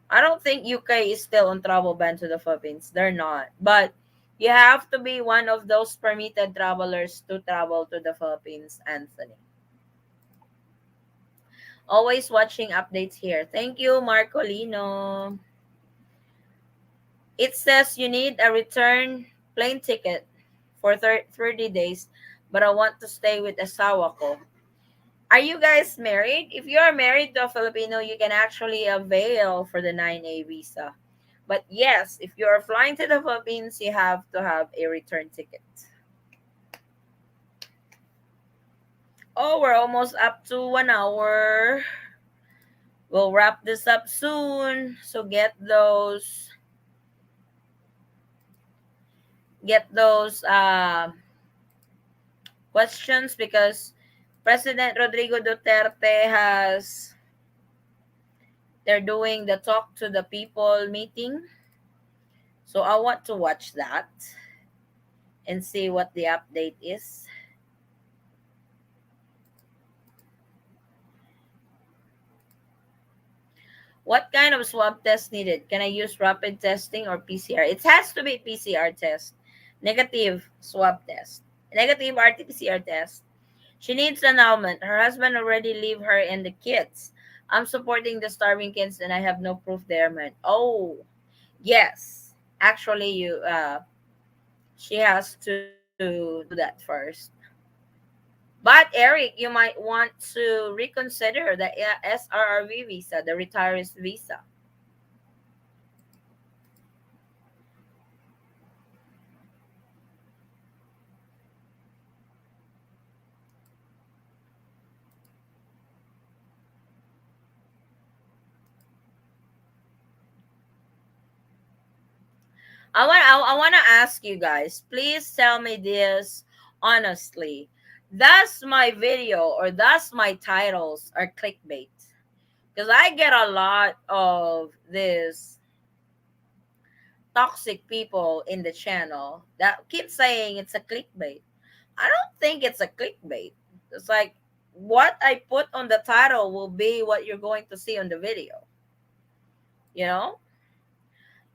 I don't think UK is still on travel ban to the Philippines. They're not. But you have to be one of those permitted travelers to travel to the Philippines, Anthony. Always watching updates here. Thank you, Marcolino. It says you need a return plane ticket for 30 days, but I want to stay with asawa ko. Are you guys married? If you are married to a Filipino, you can actually avail for the 9A visa. But yes, if you are flying to the Philippines, you have to have a return ticket. Oh, we're almost up to 1 hour. We'll wrap this up soon. So get those questions, because President Rodrigo Duterte has they're doing the talk to the people meeting. So I want to watch that and see what the update is. What kind of swab test needed? Can I use rapid testing or PCR? It has to be PCR test. Negative swab test. Negative RT-PCR test. She needs annulment. Her husband already leave her and the kids. I'm supporting the starving kids and I have no proof they're mad. Oh, yes. Actually, she has to do that first. But Eric, you might want to reconsider the SRRV visa, the retirees visa. I want to ask you guys, please tell me this honestly. Does my video or does my titles are clickbait? Because I get a lot of this toxic people in the channel that keep saying it's a clickbait. I don't think it's a clickbait. It's like what I put on the title will be what you're going to see on the video. You know?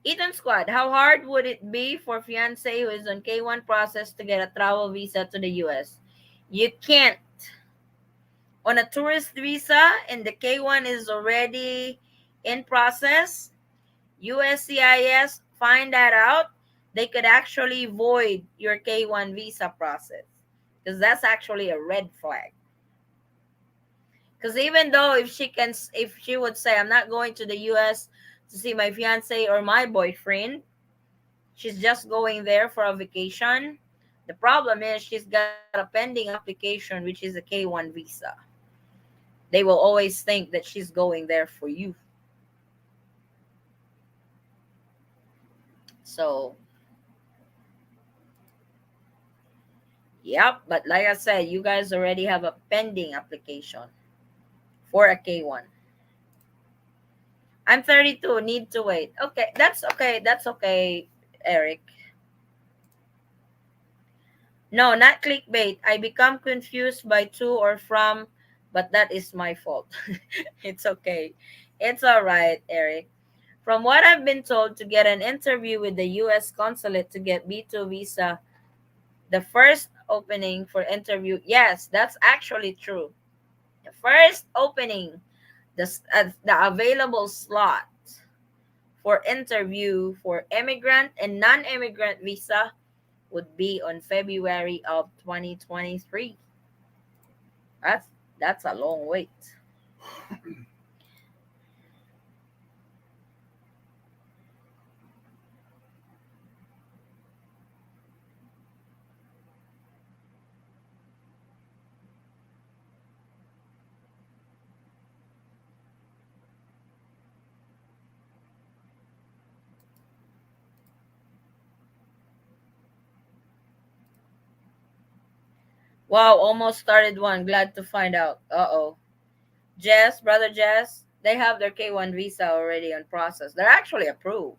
Eaton Squad, how hard would it be for fiance who is on K1 process to get a travel visa to the US? You can't. On a tourist visa and the K1 is already in process, USCIS find that out, they could actually void your K1 visa process, because that's actually a red flag. Because even though if she would say I'm not going to the US to see my fiance or my boyfriend, she's just going there for a vacation. The problem is she's got a pending application, which is a K1 visa. They will always think that she's going there for you. So, yep. But like I said, you guys already have a pending application for a K1. I'm 32, need to wait. Okay, that's okay. That's okay, Eric. No, not clickbait. I become confused by to or from, but that is my fault. It's okay. It's all right, Eric. From what I've been told, to get an interview with the US consulate to get B2 visa, the first opening for interview, yes, that's actually true. The first opening, the available slot for interview for immigrant and non-immigrant visa would be on February of 2023. That's that's a long wait. Wow, almost started one. Glad to find out. Uh-oh. Jess, brother Jess, they have their K1 visa already on process. They're actually approved.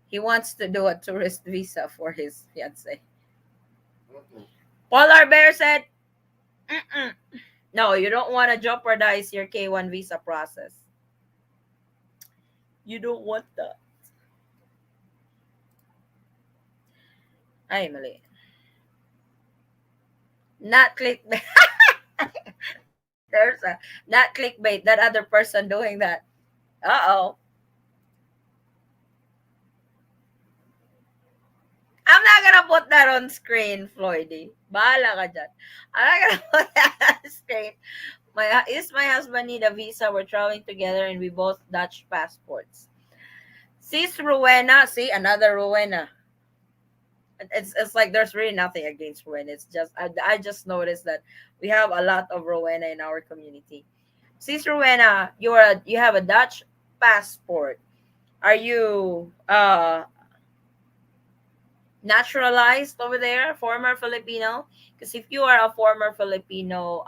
He wants to do a tourist visa for his fiance. Mm-mm. Polar Bear said, mm-mm. No, you don't want to jeopardize your K1 visa process. You don't want that. Ay, mali. Not clickbait. There's a not clickbait. That other person doing that. Uh oh. I'm not gonna put that on screen, Floydy. Bahala ka dyan. I'm not gonna put that on screen. My husband need a visa? We're traveling together and we both Dutch passports. Sis Rowena, see another Rowena. It's like there's really nothing against Rowena. It's just I just noticed that we have a lot of Rowena in our community. Sis Rowena, you have a Dutch passport. Are you naturalized over there, former Filipino? Because if you are a former Filipino,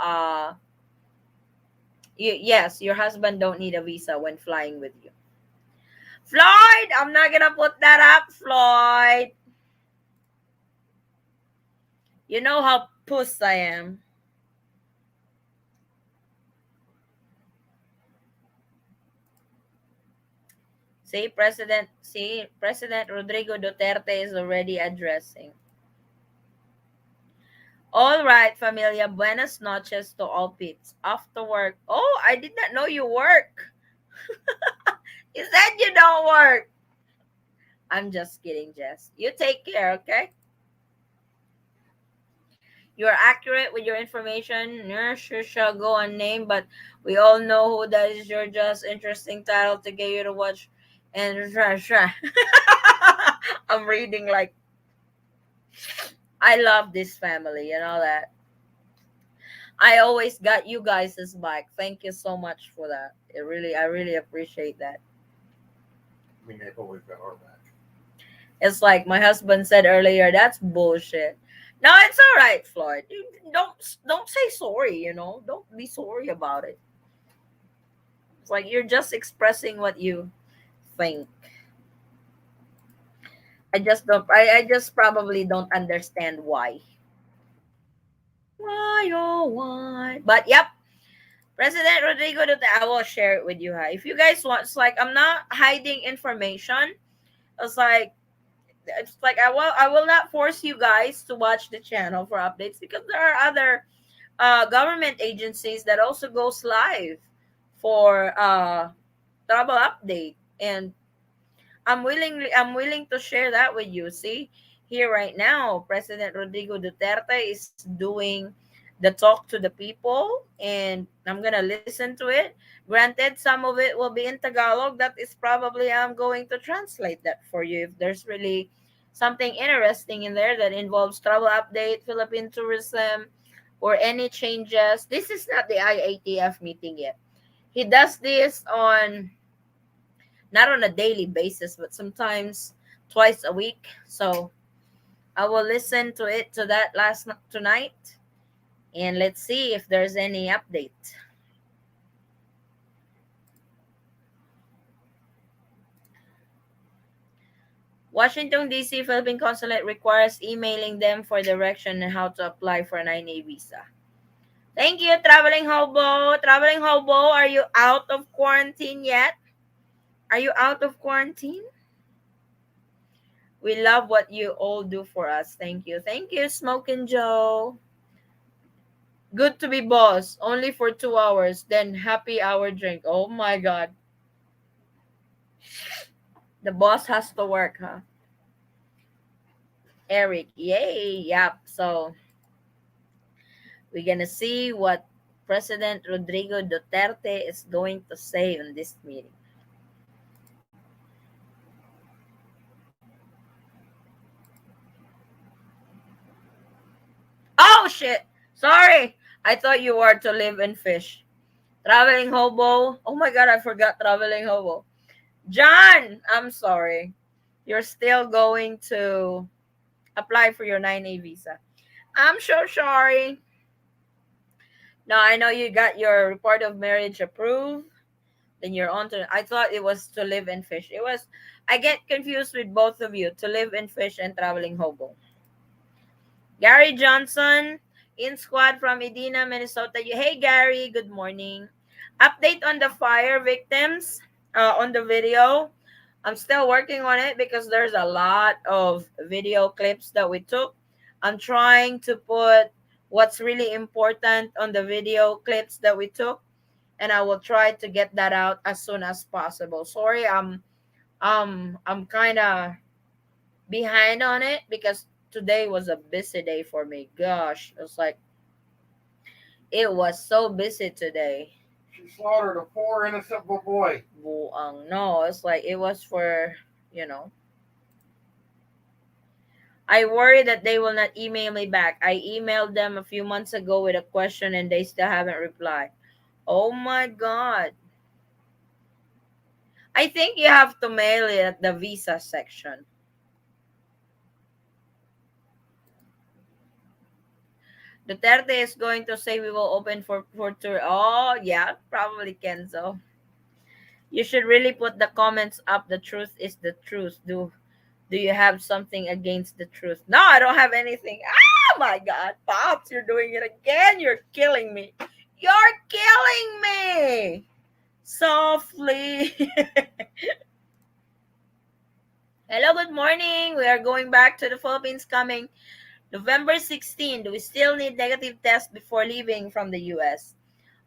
yes, your husband don't need a visa when flying with you. Floyd, I'm not gonna put that up, Floyd. You know how puss I am. See, President Rodrigo Duterte is already addressing. All right, familia, buenas noches to all peeps. After work. Oh, I did not know you work. You said you don't work. I'm just kidding, Jess. You take care, okay? You're accurate with your information. Nurse shall go unnamed, but we all know who that is. Your just interesting title to get you to watch and I'm reading like I love this family, you know that. I always got you guys' back. Thank you so much for that. I really appreciate that. I mean, they've always got our back. It's like my husband said earlier, that's bullshit. No, it's all right, Floyd. You don't say sorry, Don't be sorry about it. It's like you're just expressing what you think. I just probably don't understand why. Why oh why? But yep, President Rodrigo Duterte, I will share it with you. Ha. If you guys want, it's like I'm not hiding information. It's like I will not force you guys to watch the channel for updates because there are other government agencies that also goes live for travel update, and I'm willing to share that with you. See, here right now, President Rodrigo Duterte is doing the talk to the people, and I'm gonna listen to it. Granted, some of it will be in Tagalog. That is probably I'm going to translate that for you if there's really something interesting in there that involves travel update, Philippine tourism, or any changes. This is not the iatf meeting yet. He does this on not on a daily basis, but sometimes twice a week. So I will listen to that tonight, and let's see if there's any update. Washington D.C. Philippine Consulate requires emailing them for direction on how to apply for an 9A visa. Thank you, Traveling Hobo. Traveling Hobo, are you out of quarantine yet? Are you out of quarantine? We love what you all do for us. Thank you. Thank you, Smoking Joe. Good to be boss. Only for 2 hours. Then happy hour drink. Oh my god. The boss has to work, huh? Eric. Yay. Yep. So we're gonna see what President Rodrigo Duterte is going to say on this meeting. Oh shit. Sorry. I thought you were to live and fish. Traveling hobo. Oh my god, I forgot traveling hobo. John, I'm sorry. You're still going to apply for your 9A visa. I'm so sorry. No, I know you got your report of marriage approved. Then you're on to. I thought it was to live and fish. It was. I get confused with both of you. To live and fish and traveling hobo. Gary Johnson, in squad from Edina, Minnesota. Hey Gary, good morning. Update on the fire victims on the video. I'm still working on it because there's a lot of video clips that we took. I'm trying to put what's really important on the video clips that we took, and I will try to get that out as soon as possible. Sorry, I'm kind of behind on it because today was a busy day for me. Gosh, it was like it was so busy today. She slaughtered a poor innocent boy. Buang no, it's like it was for you know. I worry that they will not email me back. I emailed them a few months ago with a question and they still haven't replied. Oh my god. I think you have to mail it at the visa section. Duterte is going to say we will open for tour. Oh, yeah, probably Kenzo. You should really put the comments up. The truth is the truth. Do you have something against the truth? No, I don't have anything. Oh my god, Pops, you're doing it again. You're killing me. You're killing me. Softly. Hello, good morning. We are going back to the Philippines coming November 16. Do we still need negative test before leaving from the US?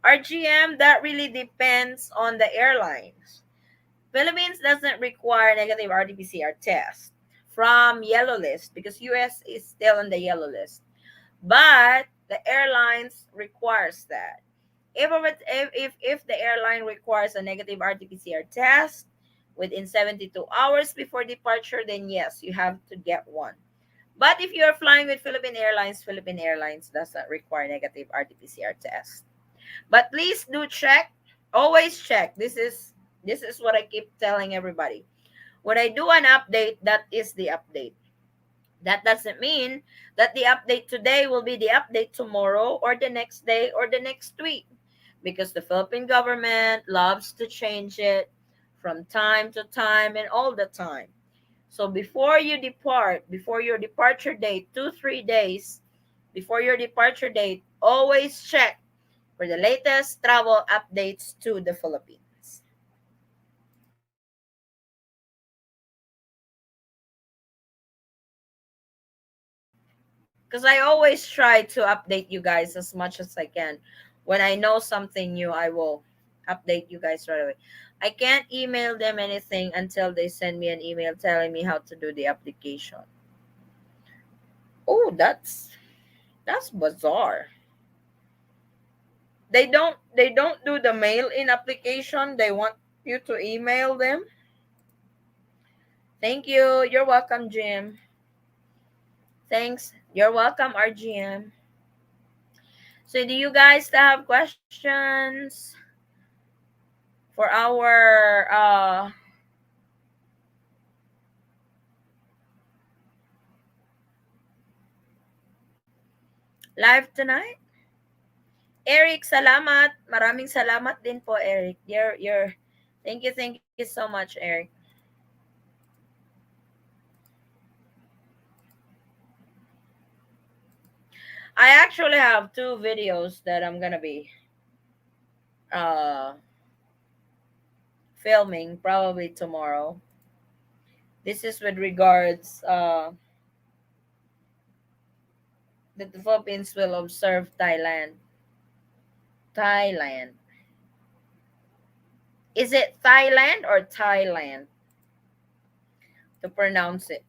RGM, that really depends on the airlines. Philippines doesn't require negative RT-PCR test from yellow list because US is still on the yellow list. But the airlines requires that. If the airline requires a negative RT-PCR test within 72 hours before departure, then yes, you have to get one. But if you're flying with Philippine Airlines doesn't require negative RT-PCR test. But please do check. Always check. This is what I keep telling everybody. When I do an update, that is the update. That doesn't mean that the update today will be the update tomorrow or the next day or the next week because the Philippine government loves to change it from time to time and all the time. So before you depart, before your departure date, 2, 3 days before your departure date, always check for the latest travel updates to the Philippines. Because I always try to update you guys as much as I can. When I know something new, I will update you guys right away. I can't email them anything until they send me an email telling me how to do the application. Oh, that's bizarre. They don't do the mail in application. They want you to email them. Thank you. You're welcome, Jim. Thanks. You're welcome, RGM. So do you guys have questions for our live tonight? Eric, salamat. Maraming salamat din po, Eric. Thank you so much, Eric. I actually have two videos that I'm gonna be uh filming probably tomorrow. This is with regards that the Philippines will observe Thailand. Thailand. Is it Thailand or Thailand to pronounce it?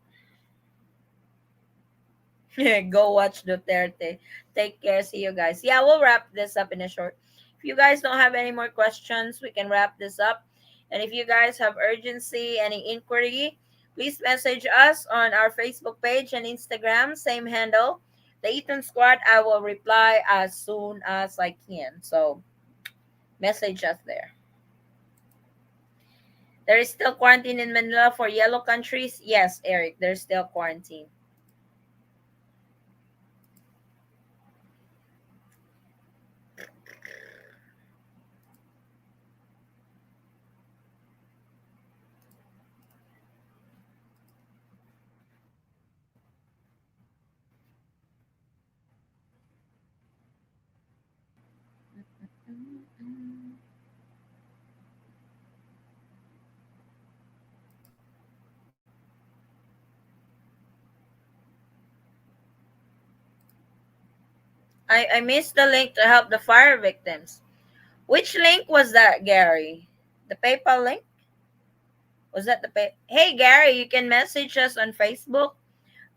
Go watch Duterte. Take care. See you guys. Yeah, we'll wrap this up in a short. If you guys don't have any more questions, we can wrap this up. And if you guys have urgency, any inquiry, please message us on our Facebook page and Instagram, same handle, the Eaton Squad. I will reply as soon as I can. So message us there. There is still quarantine in Manila for yellow countries. Yes, Eric, there's still quarantine. I missed the link to help the fire victims. Which link was that, Gary? The PayPal link? Was that the Hey Gary, you can message us on Facebook.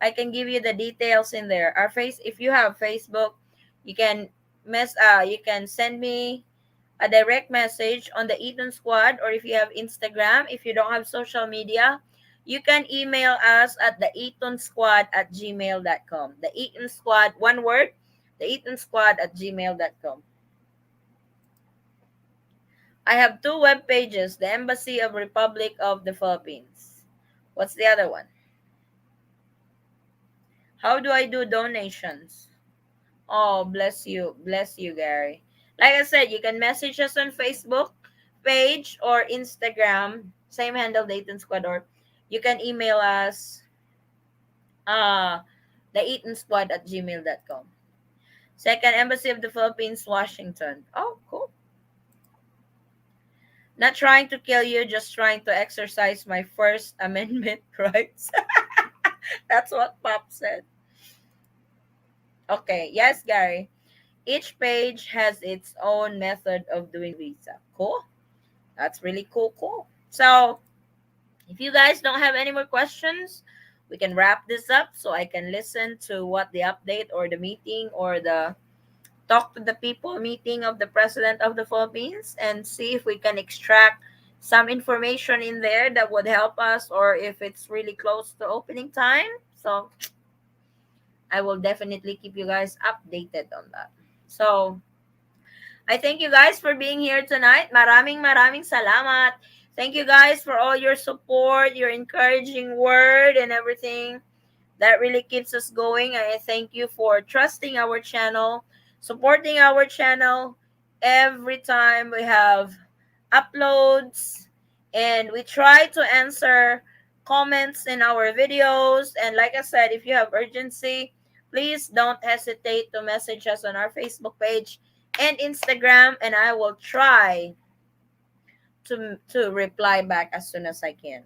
I can give you the details in there. Our face if you have Facebook, you can you can send me a direct message on the Eaton Squad, or if you have Instagram, if you don't have social media, you can email us at the Eaton Squad at gmail.com. The Eaton Squad, one word, the Eaton Squad at gmail.com. I have two web pages, the Embassy of Republic of the Philippines. What's the other one? How do I do donations? Oh, bless you, Gary. Like I said, you can message us on Facebook page or Instagram, same handle, Dayton Squad, or you can email us, uh, the Eaton Squad at gmail.com. Second Embassy of the Philippines, Washington. Oh, cool. Not trying to kill you, just trying to exercise my First Amendment rights. That's what Pop said. Okay, yes, Gary. Each page has its own method of doing visa. Cool. That's really cool, cool. So, if you guys don't have any more questions, we can wrap this up so I can listen to what the update or the meeting or the talk to the people meeting of the President of the Philippines and see if we can extract some information in there that would help us, or if it's really close to opening time. So, I will definitely keep you guys updated on that. So, I thank you guys for being here tonight. Maraming salamat. Thank you guys for all your support, your encouraging word and everything. That really keeps us going. I thank you for trusting our channel, supporting our channel every time we have uploads, and we try to answer comments in our videos. And like I said, if you have urgency, please don't hesitate to message us on our Facebook page and Instagram, and I will try to reply back as soon as I can.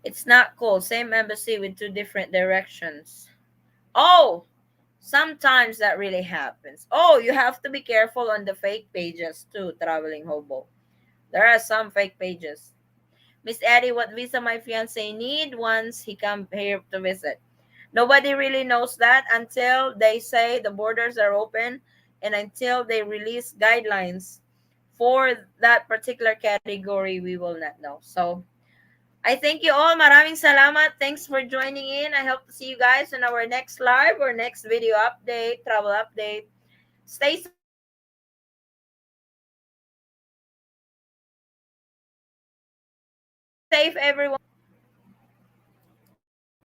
It's not cool. Same embassy with two different directions. Oh, sometimes that really happens. Oh, you have to be careful on the fake pages too, traveling hobo. There are some fake pages. Miss Eddie, what visa my fiance need once he come here to visit? Nobody really knows that until they say the borders are open and until they release guidelines for that particular category, we will not know. So, I thank you all. Maraming salamat. Thanks for joining in. I hope to see you guys in our next live or next video update, travel update. Stay safe, everyone. Stay safe, everyone. Bye.